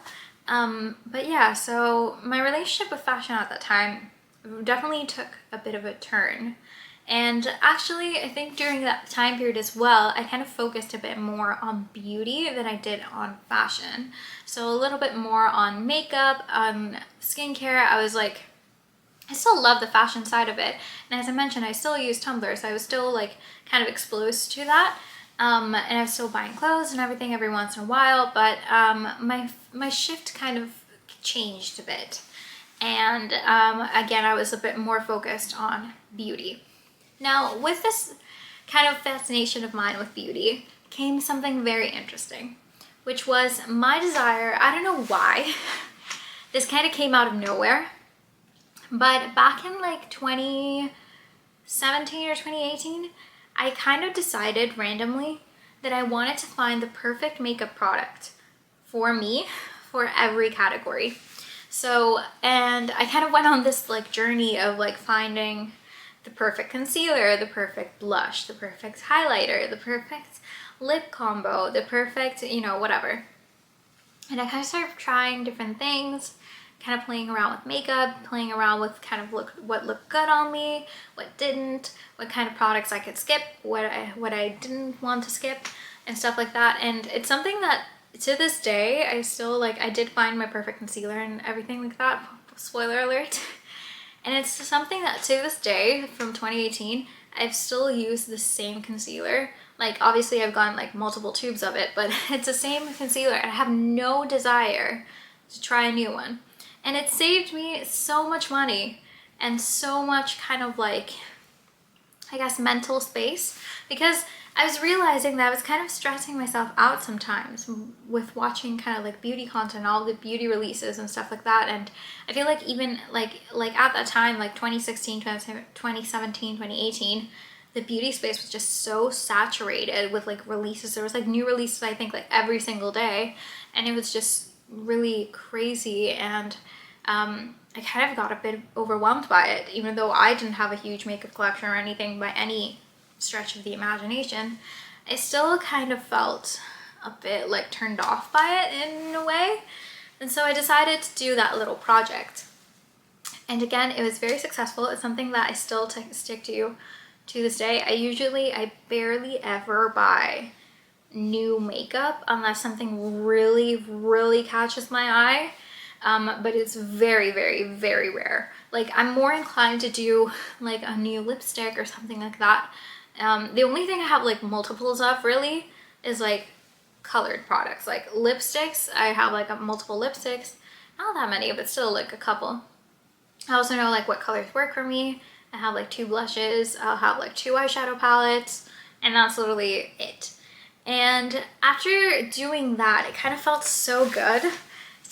But yeah, so my relationship with fashion at that time definitely took a bit of a turn. And actually, I think during that time period as well, I kind of focused a bit more on beauty than I did on fashion. So a little bit more on makeup, on skincare. I was like, I still love the fashion side of it. And as I mentioned, I still use Tumblr, so I was still like kind of exposed to that. And I was still buying clothes and everything every once in a while, but my shift kind of changed a bit. And again, I was a bit more focused on beauty. Now, with this kind of fascination of mine with beauty came something very interesting, which was my desire. I don't know why. This kind of came out of nowhere. But back in like 2017 or 2018, I kind of decided randomly that I wanted to find the perfect makeup product for me for every category. So, and I kind of went on this like journey of like finding the perfect concealer, the perfect blush, the perfect highlighter, the perfect lip combo, the perfect, you know, whatever. And I kind of started trying different things, kind of playing around with makeup, playing around with kind of what looked good on me, what didn't, what kind of products I could skip, what I didn't want to skip, and stuff like that. And it's something that to this day, I still like, I did find my perfect concealer and everything like that, spoiler alert. And it's something that to this day, from 2018, I've still used the same concealer. Like obviously I've gotten like multiple tubes of it, but it's the same concealer. I have no desire to try a new one. And it saved me so much money and so much kind of like, I guess, mental space, because I was realizing that I was kind of stressing myself out sometimes with watching kind of like beauty content, all the beauty releases and stuff like that. And I feel like even like at that time, like 2016, 2017, 2018, the beauty space was just so saturated with like releases. There was like new releases, I think, like every single day. And it was just really crazy. And I kind of got a bit overwhelmed by it, even though I didn't have a huge makeup collection or anything by any stretch of the imagination. I still kind of felt a bit like turned off by it in a way. And so I decided to do that little project. And again, it was very successful. It's something that I still stick to this day. I barely ever buy new makeup unless something really, really catches my eye. But it's very, very, very rare. Like, I'm more inclined to do like a new lipstick or something like that. The only thing I have like multiples of really is like colored products. Like lipsticks, I have like multiple lipsticks. Not that many, but still like a couple. I also know like what colors work for me. I have like 2 blushes. I'll have like 2 eyeshadow palettes, and that's literally it. And after doing that, it kind of felt so good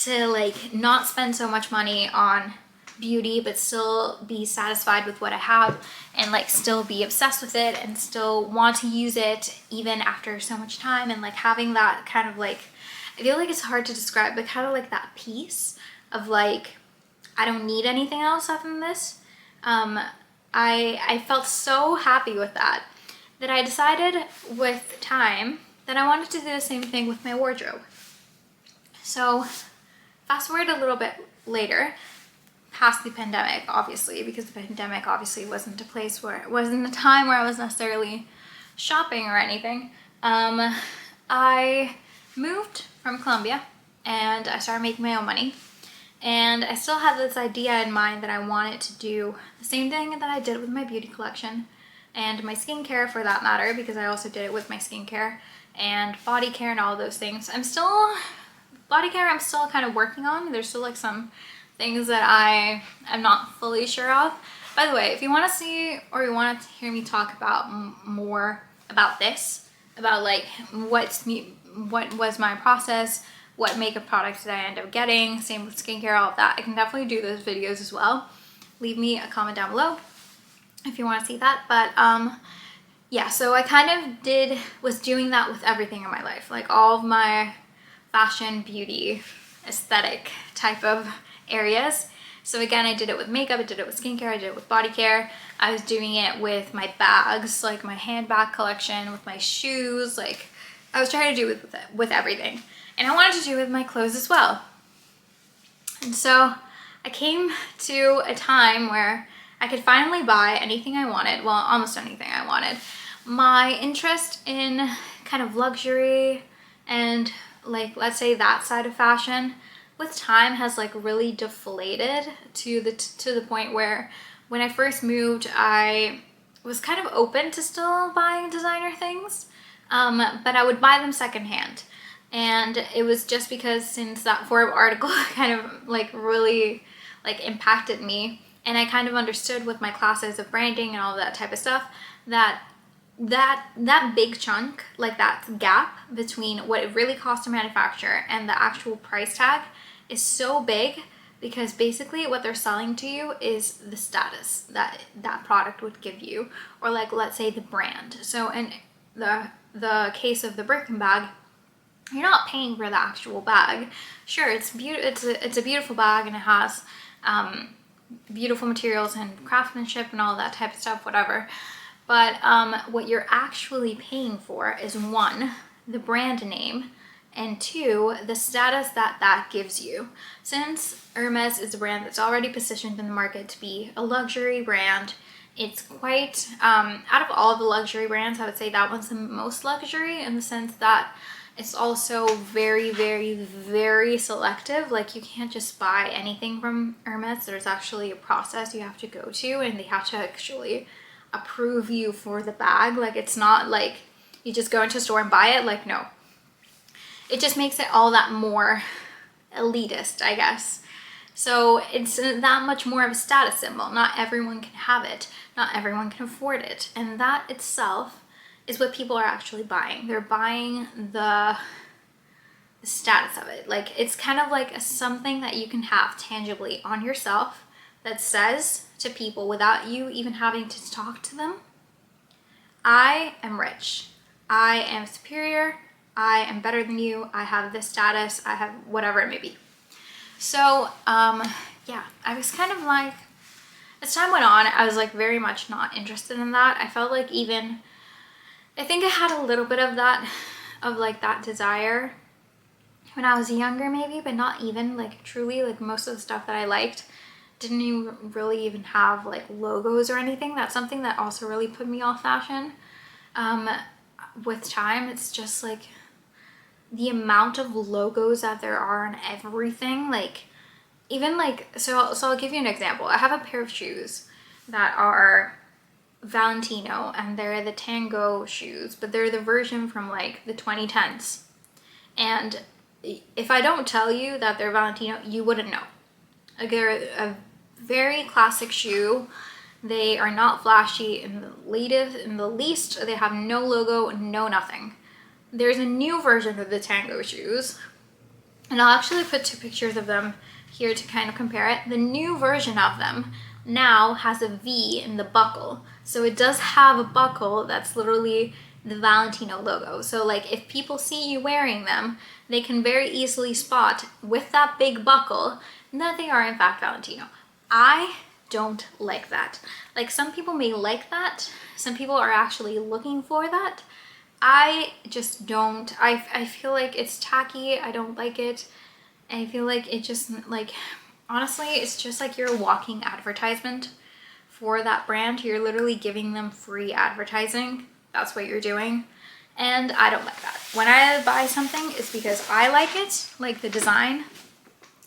to like not spend so much money on beauty, but still be satisfied with what I have, and like still be obsessed with it and still want to use it even after so much time, and like having that kind of like, I feel like it's hard to describe, but kind of like that peace of like, I don't need anything else other than this. I felt so happy with that I decided with time that I wanted to do the same thing with my wardrobe. So fast forward a little bit later, past the pandemic, obviously, because the pandemic obviously wasn't a place where, it wasn't a time where I was necessarily shopping or anything. I moved from Colombia and I started making my own money. And I still had this idea in mind that I wanted to do the same thing that I did with my beauty collection and my skincare, for that matter, because I also did it with my skincare and body care and all those things. Body care I'm still kind of working on. There's still like some things that I am not fully sure of. By the way, if you want to see or you want to hear me talk about more about this, about like what was my process, what makeup products did I end up getting, same with skincare, all of that, I can definitely do those videos as well. Leave me a comment down below if you want to see that. But yeah, so I kind of was doing that with everything in my life, like all of my fashion, beauty, aesthetic type of areas. So again, I did it with makeup, I did it with skincare, I did it with body care. I was doing it with my bags, like my handbag collection, with my shoes, like I was trying to do it with everything. And I wanted to do it with my clothes as well. And so I came to a time where I could finally buy anything I wanted, well, almost anything I wanted. My interest in kind of luxury and like, let's say that side of fashion, with time has like really deflated to the point where when I first moved, I was kind of open to still buying designer things, but I would buy them secondhand. And it was just because since that Forbes article kind of like really like impacted me, and I kind of understood with my classes of branding and all that type of stuff, that big chunk, like that gap between what it really costs to manufacture and the actual price tag is so big, because basically what they're selling to you is the status that that product would give you, or like, let's say, the brand. So in the case of the Birkin bag, you're not paying for the actual bag. Sure, it's a beautiful bag, and it has beautiful materials and craftsmanship and all that type of stuff, whatever. But what you're actually paying for is 1, the brand name, and 2, the status that gives you. Since Hermes is a brand that's already positioned in the market to be a luxury brand, it's quite, out of all the luxury brands, I would say that one's the most luxury, in the sense that it's also very, very, very selective. Like, you can't just buy anything from Hermes. There's actually a process you have to go to, and they have to actually approve you for the bag. Like, it's not like you just go into a store and buy it. Like, no. It just makes it all that more elitist, I guess. So it's that much more of a status symbol. Not everyone can have it. Not everyone can afford it. And that itself is what people are actually buying. They're buying the status of it. Like, it's kind of like something that you can have tangibly on yourself that says to people, without you even having to talk to them, I am rich, I am superior, I am better than you, I have this status, I have whatever it may be. So yeah, I was kind of like, as time went on, I was like very much not interested in that. I felt like even, I think I had a little bit of that, of like that desire when I was younger maybe, but not even like truly. Like most of the stuff that I liked didn't even really even have like logos or anything. That's something that also really put me off fashion. With time, it's just like the amount of logos that there are on everything. Like even like, so I'll give you an example. I have a pair of shoes that are Valentino, and they're the Tango shoes, but they're the version from like the 2010s. And if I don't tell you that they're Valentino, you wouldn't know. Like they're a very classic shoe. They are not flashy in the least. They have no logo, no nothing. There's a new version of the Tango shoes, and I'll actually put 2 pictures of them here to kind of compare it. The new version of them now has a V in the buckle. So it does have a buckle that's literally the Valentino logo. So like if people see you wearing them, they can very easily spot with that big buckle that they are in fact Valentino. I don't like that. Like some people may like that. Some people are actually looking for that. I just don't. I feel like it's tacky. I don't like it. I feel like it just like, honestly, it's just like you're a walking advertisement for that brand. You're literally giving them free advertising. That's what you're doing. And I don't like that. When I buy something, it's because I like it, like the design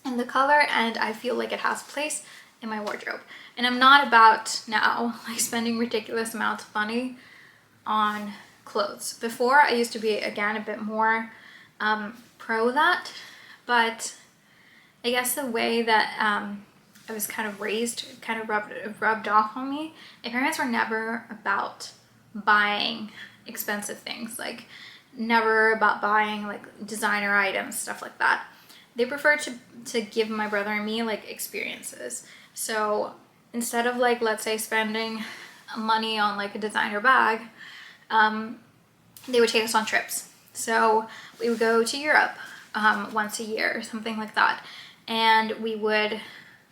and the color, and I feel like it has place in my wardrobe. And I'm not about now like spending ridiculous amounts of money on clothes. Before, I used to be, again, a bit more pro that, but I guess the way that I was kind of raised kind of rubbed off on me. My parents were never about buying expensive things, like never about buying like designer items, stuff like that. They prefer to give my brother and me like experiences. So instead of like, let's say, spending money on like a designer bag, they would take us on trips. So we would go to Europe once a year or something like that. And we would,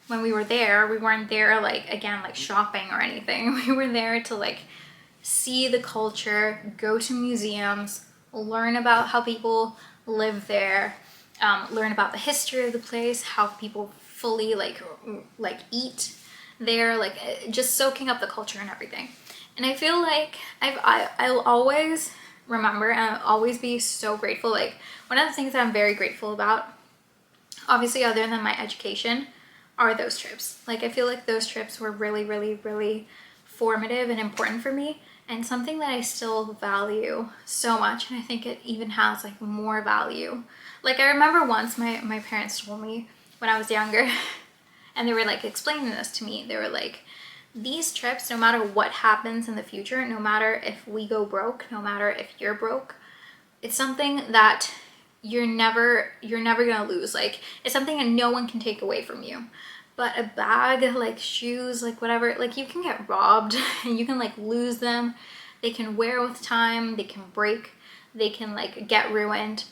when we were there, we weren't there like, again, like shopping or anything. We were there to like see the culture, go to museums, learn about how people live there, learn about the history of the place, how people fully like eat there, like just soaking up the culture and everything. And I feel like I'll always remember and I'll always be so grateful. Like one of the things that I'm very grateful about, obviously other than my education, are those trips. Like I feel like those trips were really, really, really formative and important for me, and something that I still value so much. And I think it even has like more value. Like I remember once my parents told me when I was younger and they were like explaining this to me. They were like, these trips, no matter what happens in the future, no matter if we go broke, no matter if you're broke, it's something that you're never gonna lose. Like it's something that no one can take away from you. But a bag, like shoes, like whatever, like you can get robbed and you can like lose them. They can wear with time, they can break, they can like get ruined.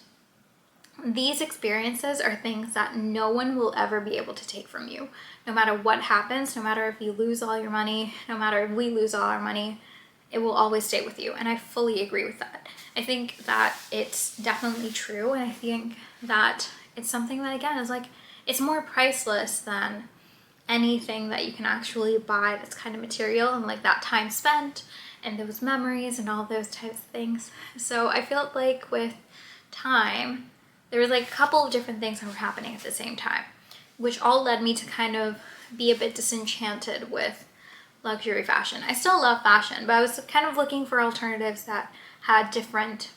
These experiences are things that no one will ever be able to take from you. No matter what happens, no matter if you lose all your money, no matter if we lose all our money, it will always stay with you. And I fully agree with that. I think that it's definitely true. And I think that it's something that, again, is like, it's more priceless than anything that you can actually buy that's kind of material, and like that time spent and those memories and all those types of things. So I felt like with time, there was like a couple of different things that were happening at the same time, which all led me to kind of be a bit disenchanted with luxury fashion. I still love fashion, but I was kind of looking for alternatives that had different,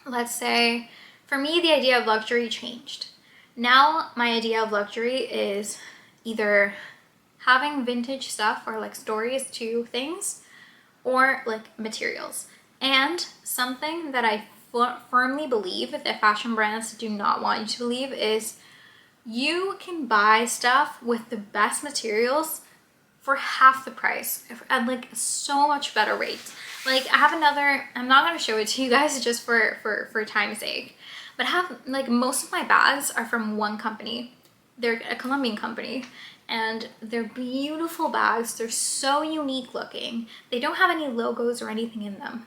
let's say, for me, the idea of luxury changed. Now my idea of luxury is either having vintage stuff or like stories to things, or like materials. And something that I firmly believe that fashion brands do not want you to believe is you can buy stuff with the best materials for half the price at like so much better rates. Like I have another, I'm not going to show it to you guys just for time's sake, but I have like most of my bags are from one company. they're a Colombian company, and they're beautiful bags. They're so unique looking. They don't have any logos or anything in them.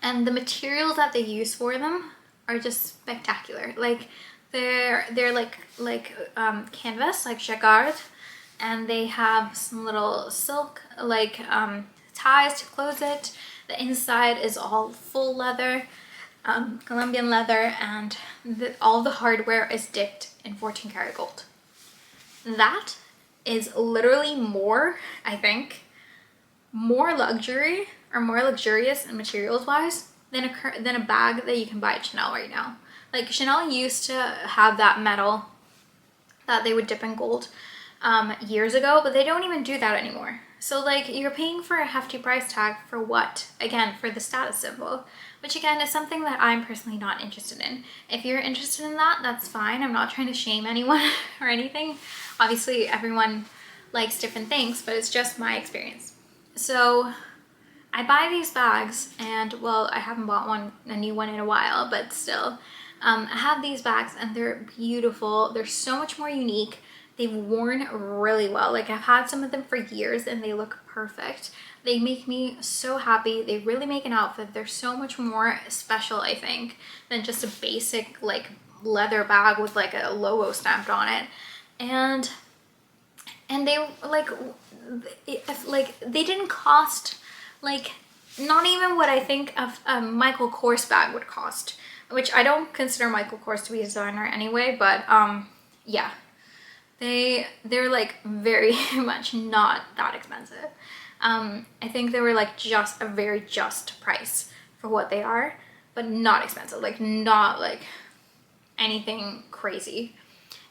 And the materials that they use for them are just spectacular. Like they're like canvas, like jacquard, and they have some little silk like ties to close it. The inside is all full leather, Colombian leather, and all the hardware is dipped in 14 karat gold. That is literally more, I think, more luxury or more luxurious in materials wise than a bag that you can buy at Chanel right now. Like Chanel used to have that metal that they would dip in gold years ago, but they don't even do that anymore. So like you're paying for a hefty price tag for what? Again, for the status symbol, which again is something that I'm personally not interested in. If you're interested in that, that's fine. I'm not trying to shame anyone or anything. Obviously everyone likes different things, but it's just my experience. So I buy these bags, and well, I haven't bought a new one in a while, but still, I have these bags and they're beautiful. They're so much more unique. They've worn really well. Like I've had some of them for years and they look perfect. They make me so happy. They really make an outfit. They're so much more special, I think, than just a basic like leather bag with like a logo stamped on it. And they like they didn't cost like not even what I think of a Michael Kors bag would cost, which I don't consider Michael Kors to be a designer anyway, but yeah, they're like very much not that expensive. I think they were like just a very just price for what they are, but not expensive, like not like anything crazy.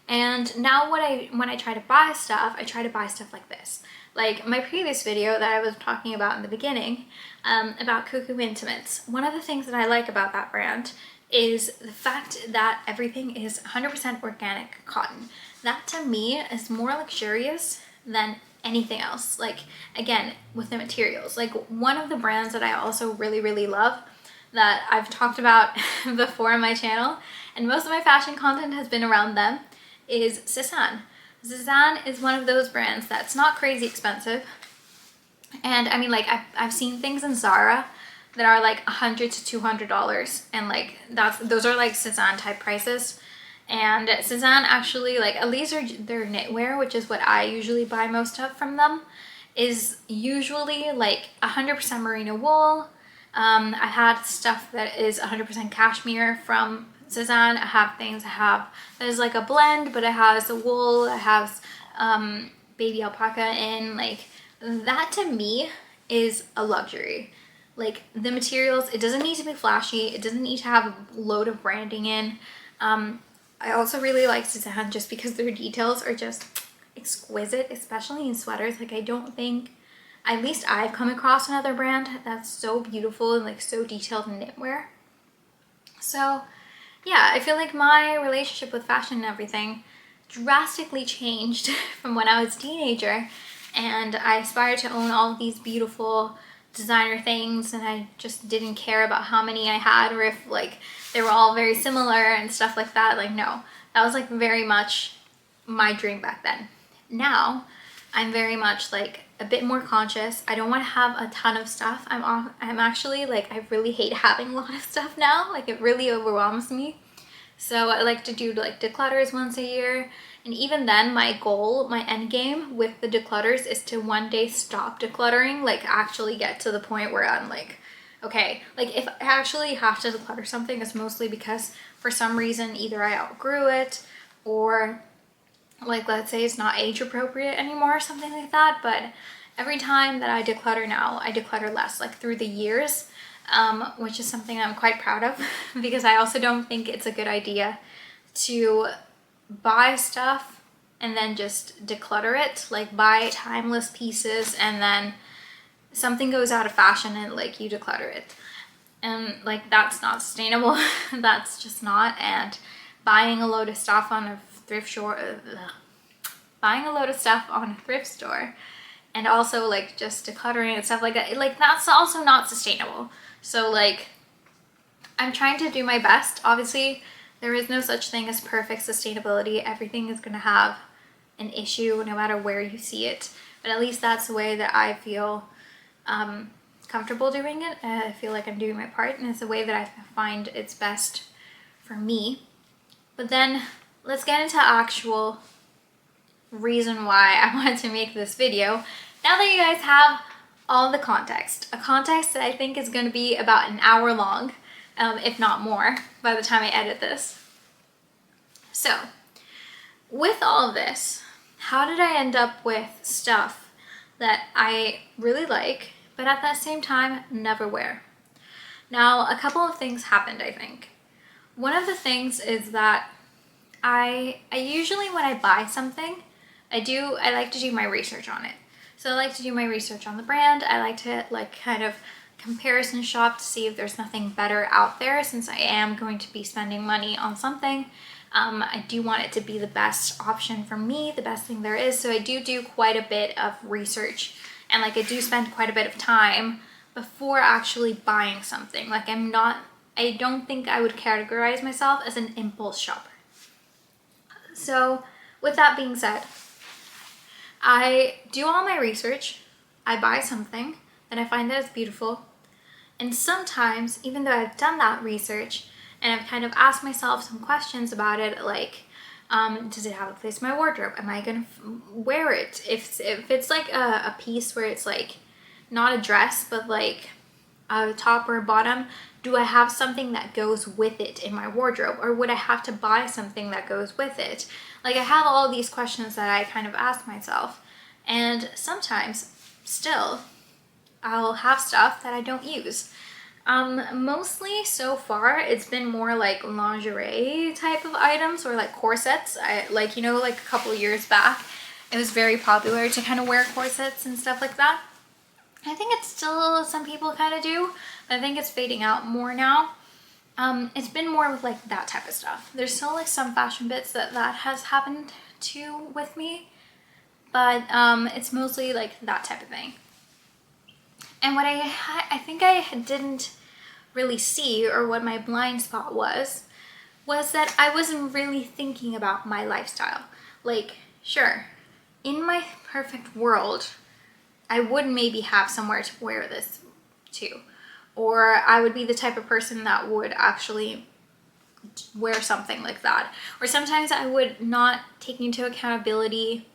And now when I try to buy stuff, I try to buy stuff like this. Like my previous video that I was talking about in the beginning, about Cuckoo Intimates. One of the things that I like about that brand is the fact that everything is 100% organic cotton. That to me is more luxurious than anything else. Like again, with the materials. Like one of the brands that I also really, really love that I've talked about before on my channel, and most of my fashion content has been around them, is Sézane. Sézane is one of those brands that's not crazy expensive. And I mean, like I've seen things in Zara that are like $100 to $200, and like those are like Sézane type prices. And Sézane actually, like at least their knitwear, which is what I usually buy most of from them, is usually like 100% merino wool. I've had stuff that is 100% cashmere from Sézane. I have there's like a blend, but it has the wool, it has baby alpaca in. Like that to me is a luxury. Like the materials, it doesn't need to be flashy, it doesn't need to have a load of branding in. I also really like Sézane just because their details are just exquisite, especially in sweaters. Like I don't think, at least I've come across another brand that's so beautiful and like so detailed in knitwear. So yeah, I feel like my relationship with fashion and everything drastically changed from when I was a teenager, and I aspired to own all of these beautiful designer things, and I just didn't care about how many I had or if like they were all very similar and stuff like that. Like no, that was like very much my dream back then. Now I'm very much like a bit more conscious. I don't want to have a ton of stuff. I'm actually like, I really hate having a lot of stuff now. Like it really overwhelms me. So I like to do like declutters once a year. And even then, my goal, my end game with the declutters is to one day stop decluttering, like actually get to the point where I'm like, okay, like if I actually have to declutter something, it's mostly because for some reason either I outgrew it, or like let's say it's not age appropriate anymore or something like that. But every time that I declutter now, I declutter less, like through the years, which is something I'm quite proud of because I also don't think it's a good idea to buy stuff and then just declutter it, like buy timeless pieces and then something goes out of fashion and like you declutter it, and like that's not sustainable. That's just not. And buying a load of stuff on a thrift store, buying a load of stuff on a thrift store and also like just decluttering and stuff like that, like that's also not sustainable. So like I'm trying to do my best. Obviously There is no such thing as perfect sustainability. Everything is going to have an issue no matter where you see it. But at least that's the way that I feel comfortable doing it. I feel like I'm doing my part, and it's the way that I find it's best for me. But then let's get into actual reason why I wanted to make this video. Now that you guys have all the context, a context that I think is going to be about an hour long, if not more, by the time I edit this. So, with all of this, how did I end up with stuff that I really like, but at that same time, never wear? Now, a couple of things happened, I think. One of the things is that I usually, when I buy something, I like to do my research on it. So I like to do my research on the brand. I like to kind of comparison shop to see if there's nothing better out there, since I am going to be spending money on something. I do want it to be the best option for me, the best thing there is. So I do quite a bit of research, and I do spend quite a bit of time before actually buying something. I don't think I would categorize myself as an impulse shopper. So with that being said, I do all my research, I buy something, then I find that it's beautiful, and sometimes, even though I've done that research and I've kind of asked myself some questions about it, like, does it have a place in my wardrobe? Am I gonna wear it? If it's like a piece where it's like not a dress, but like a top or a bottom, do I have something that goes with it in my wardrobe, or would I have to buy something that goes with it? Like, I have all these questions that I kind of ask myself, and sometimes still I'll have stuff that I don't use. Mostly so far it's been more like lingerie type of items, or like corsets. Like a couple of years back it was very popular to kind of wear corsets and stuff like that. I think it's still, some people kind of do, but I think it's fading out more now. It's been more with like that type of stuff. There's still like some fashion bits that has happened to with me, but it's mostly like that type of thing. And what I think I didn't really see, or what my blind spot was that I wasn't really thinking about my lifestyle. Like, sure, in my perfect world, I would maybe have somewhere to wear this to, or I would be the type of person that would actually wear something like that. Or sometimes I would not take into accountability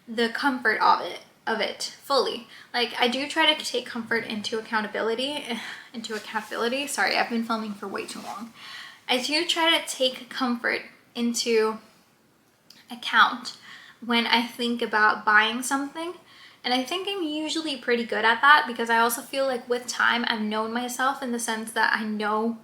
the comfort of it fully. Like, I do try to take comfort into accountability. Sorry, I've been filming for way too long. I do try to take comfort into account when I think about buying something. And I think I'm usually pretty good at that, because I also feel like with time I've known myself, in the sense that I know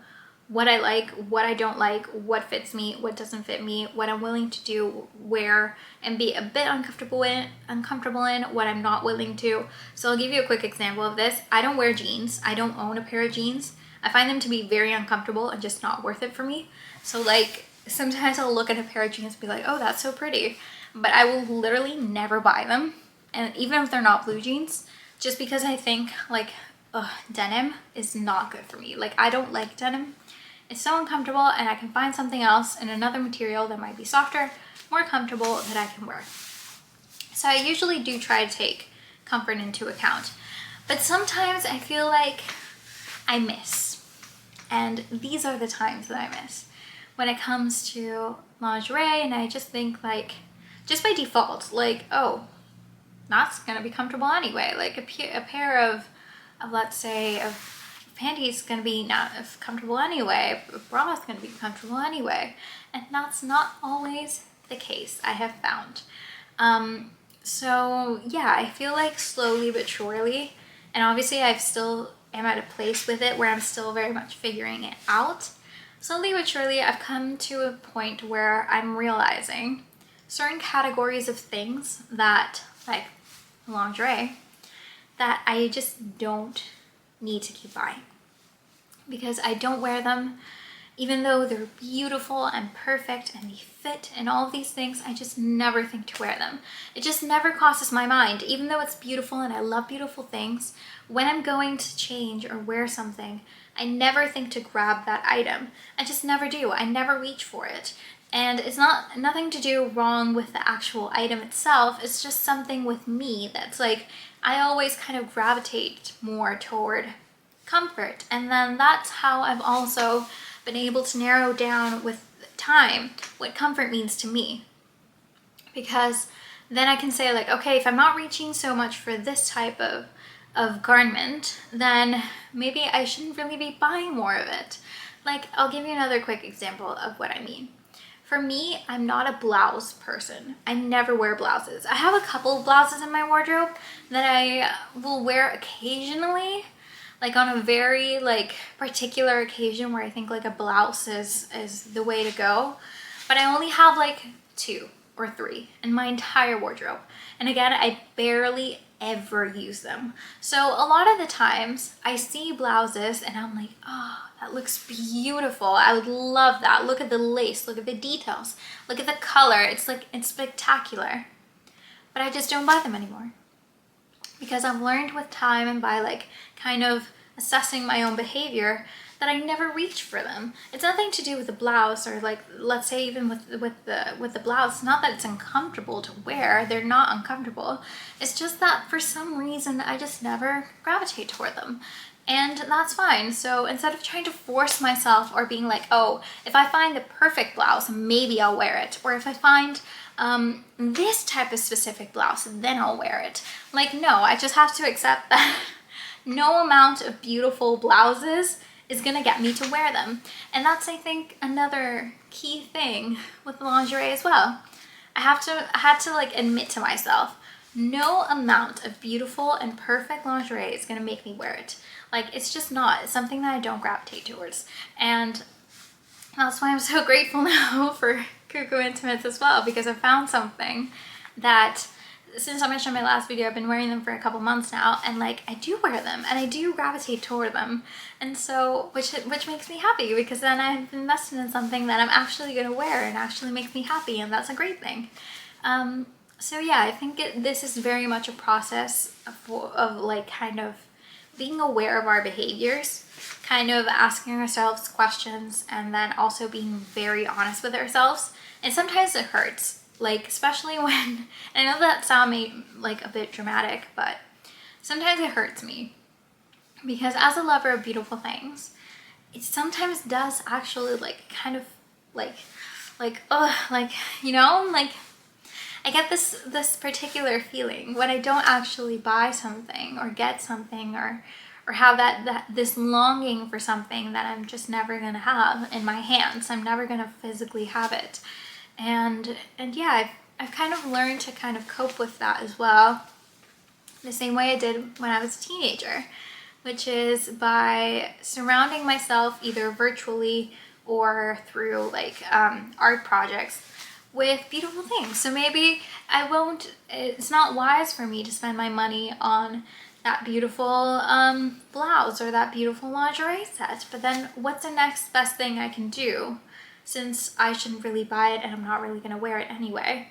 what I like, what I don't like, what fits me, what doesn't fit me, what I'm willing to do, wear, and be a bit uncomfortable in, what I'm not willing to. So I'll give you a quick example of this. I don't wear jeans. I don't own a pair of jeans. I find them to be very uncomfortable and just not worth it for me. So like, sometimes I'll look at a pair of jeans and be like, oh, that's so pretty, but I will literally never buy them. And even if they're not blue jeans, just because I think like, denim is not good for me. Like, I don't like denim. It's so uncomfortable, and I can find something else in another material that might be softer, more comfortable, that I can wear. So I usually do try to take comfort into account. But sometimes I feel like I miss. And these are the times that I miss. When it comes to lingerie, and I just think like, just by default, like, oh, that's gonna be comfortable anyway. Like a pair of let's say, of panties is gonna be not comfortable anyway. A bra is gonna be comfortable anyway. And that's not always the case, I have found. So yeah, I feel like slowly but surely, and obviously I still am at a place with it where I'm still very much figuring it out. Slowly but surely, I've come to a point where I'm realizing certain categories of things that, like lingerie, that I just don't need to keep buying, because I don't wear them, Even though they're beautiful and perfect and they fit and all of these things, I just never think to wear them. It just never crosses my mind. Even though it's beautiful and I love beautiful things, when I'm going to change or wear something, I never think to grab that item. I just never do. I never reach for it. And it's nothing to do wrong with the actual item itself. It's just something with me that's like, I always kind of gravitate more toward comfort. And then that's how I've also been able to narrow down with time what comfort means to me. Because then I can say like, okay, if I'm not reaching so much for this type of garment, then maybe I shouldn't really be buying more of it. Like, I'll give you another quick example of what I mean. For me, I'm not a blouse person. I never wear blouses. I have a couple of blouses in my wardrobe that I will wear occasionally, like on a very like particular occasion where I think like a blouse is the way to go. But I only have like 2 or 3 in my entire wardrobe. And again, I barely ever use them. So a lot of the times I see blouses and I'm like, oh, that looks beautiful. I would love that. Look at the lace, look at the details, look at the color. It's like, it's spectacular. But I just don't buy them anymore. Because I've learned with time and by like kind of assessing my own behavior that I never reach for them. It's nothing to do with the blouse or like, let's say even with the blouse, not that it's uncomfortable to wear, they're not uncomfortable. It's just that for some reason I just never gravitate toward them. And that's fine. So instead of trying to force myself or being like, oh, if I find the perfect blouse, maybe I'll wear it. Or if I find this type of specific blouse, then I'll wear it. Like, no, I just have to accept that no amount of beautiful blouses is gonna get me to wear them. And that's, I think, another key thing with lingerie as well. I had to like admit to myself, no amount of beautiful and perfect lingerie is gonna make me wear it. Like, it's just not. It's something that I don't gravitate towards. And that's why I'm so grateful now for Cuckoo Intimates as well, because I found something that, since I mentioned in my last video, I've been wearing them for a couple months now, and like I do wear them and I do gravitate toward them, and so which makes me happy, because then I've invested in something that I'm actually gonna wear and actually makes me happy, and that's a great thing. So yeah, I think this is very much a process of like kind of being aware of our behaviors, kind of asking ourselves questions, and then also being very honest with ourselves. And sometimes it hurts. Like, especially when, I know that sounds like a bit dramatic, but sometimes it hurts me. Because as a lover of beautiful things, it sometimes does actually like kind of like, you know, like I get this particular feeling when I don't actually buy something or get something or have this longing for something that I'm just never gonna have in my hands. I'm never gonna physically have it. And yeah, I've kind of learned to kind of cope with that as well, the same way I did when I was a teenager, which is by surrounding myself either virtually or through like art projects with beautiful things. So maybe it's not wise for me to spend my money on that beautiful blouse or that beautiful lingerie set, but then what's the next best thing I can do? Since I shouldn't really buy it and I'm not really gonna wear it anyway.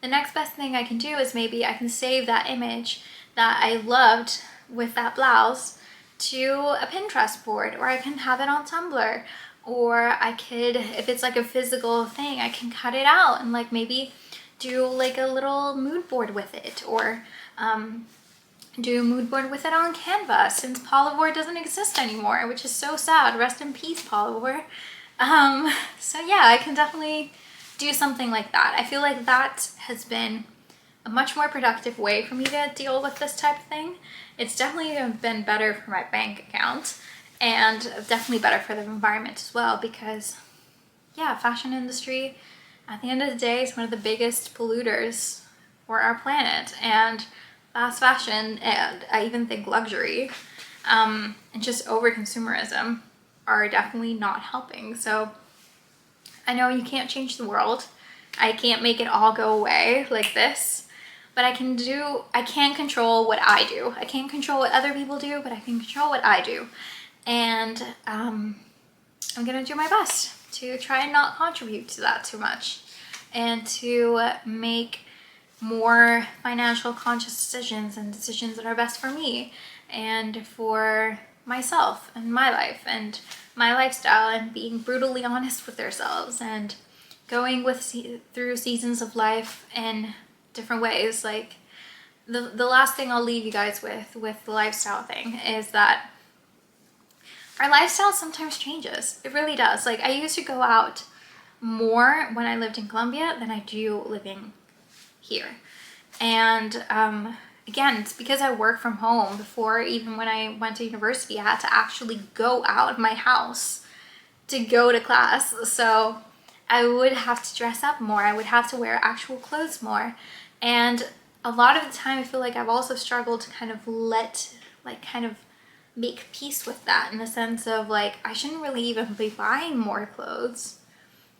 The next best thing I can do is maybe I can save that image that I loved with that blouse to a Pinterest board, or I can have it on Tumblr, or I could, if it's like a physical thing, I can cut it out and like maybe do like a little mood board with it, or do a mood board with it on Canva, since Polyvore doesn't exist anymore, which is so sad. Rest in peace, Polyvore. So yeah, I can definitely do something like that. I feel like that has been a much more productive way for me to deal with this type of thing. It's definitely been better for my bank account, and definitely better for the environment as well, because yeah, fashion industry at the end of the day is one of the biggest polluters for our planet, and fast fashion, and I even think luxury, and just over consumerism are definitely not helping. So I know you can't change the world. I can't make it all go away like this, but I can control what I do. I can't control what other people do, but I can control what I do. And I'm gonna do my best to try and not contribute to that too much and to make more financial conscious decisions and decisions that are best for me and for myself and my life and my lifestyle, and being brutally honest with ourselves and going through seasons of life in different ways. Like the last thing I'll leave you guys with the lifestyle thing is that our lifestyle sometimes changes. It really does. Like I used to go out more when I lived in Colombia than I do living here. And again, it's because I work from home. Before, even when I went to university, I had to actually go out of my house to go to class. So I would have to dress up more. I would have to wear actual clothes more. And a lot of the time I feel like I've also struggled to kind of make peace with that, in the sense of like, I shouldn't really even be buying more clothes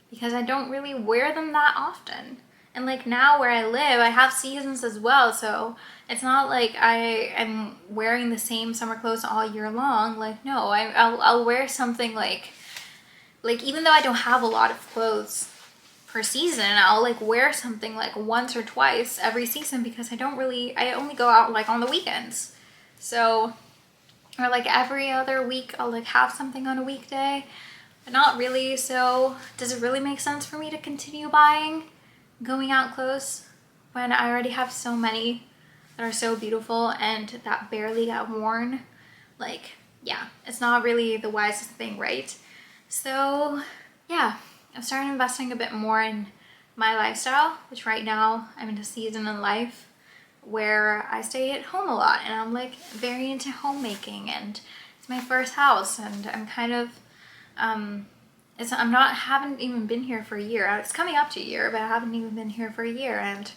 because I don't really wear them that often. And like now where I live, I have seasons as well. So it's not like I am wearing the same summer clothes all year long. Like, no, I'll wear something like even though I don't have a lot of clothes per season, I'll like wear something like once or twice every season, because I only go out like on the weekends. So, or like every other week I'll like have something on a weekday, but not really. So does it really make sense for me to continue going out clothes when I already have so many that are so beautiful and that barely get worn? Like, yeah, it's not really the wisest thing, right? So yeah, I've started investing a bit more in my lifestyle, which right now I'm in a season in life where I stay at home a lot, and I'm like very into homemaking, and it's my first house, and I'm kind of haven't even been here for a year. It's coming up to a year, but I haven't even been here for a year, and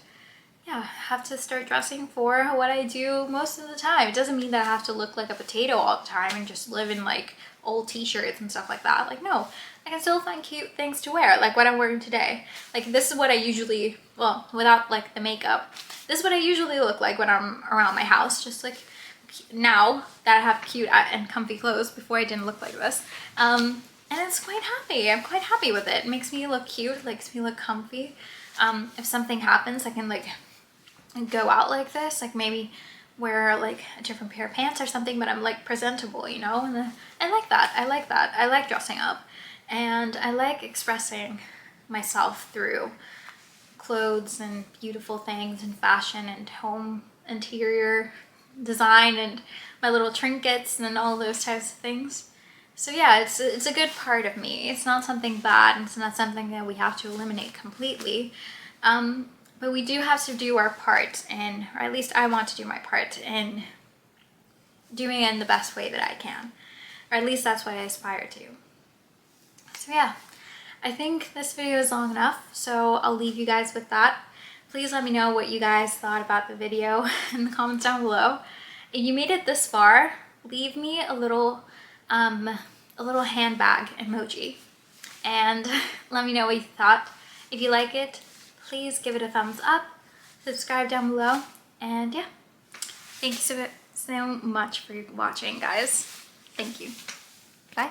yeah, I have to start dressing for what I do most of the time. It doesn't mean that I have to look like a potato all the time and just live in like old t-shirts and stuff like that. Like, no, I can still find cute things to wear, like what I'm wearing today. Like, this is what I usually, well, without like the makeup, this is what I usually look like when I'm around my house. Just like now that I have cute and comfy clothes. Before I didn't look like this. And it's quite happy. I'm quite happy with it. It makes me look cute, it makes me look comfy. If something happens, I can like go out like this, like maybe wear like a different pair of pants or something, but I'm like presentable, you know? And I like that. I like that. I like dressing up, and I like expressing myself through clothes and beautiful things and fashion and home interior design and my little trinkets and all those types of things. So yeah, it's a good part of me. It's not something bad, and it's not something that we have to eliminate completely. But we do have to do our part, and or at least I want to do my part in doing it in the best way that I can. Or at least that's what I aspire to. So yeah, I think this video is long enough, so I'll leave you guys with that. Please let me know what you guys thought about the video in the comments down below. If you made it this far, leave me a little handbag emoji and let me know what you thought. If you like it, please give it a thumbs up, subscribe down below, and yeah, thank you so much for watching, guys. Thank you. Bye.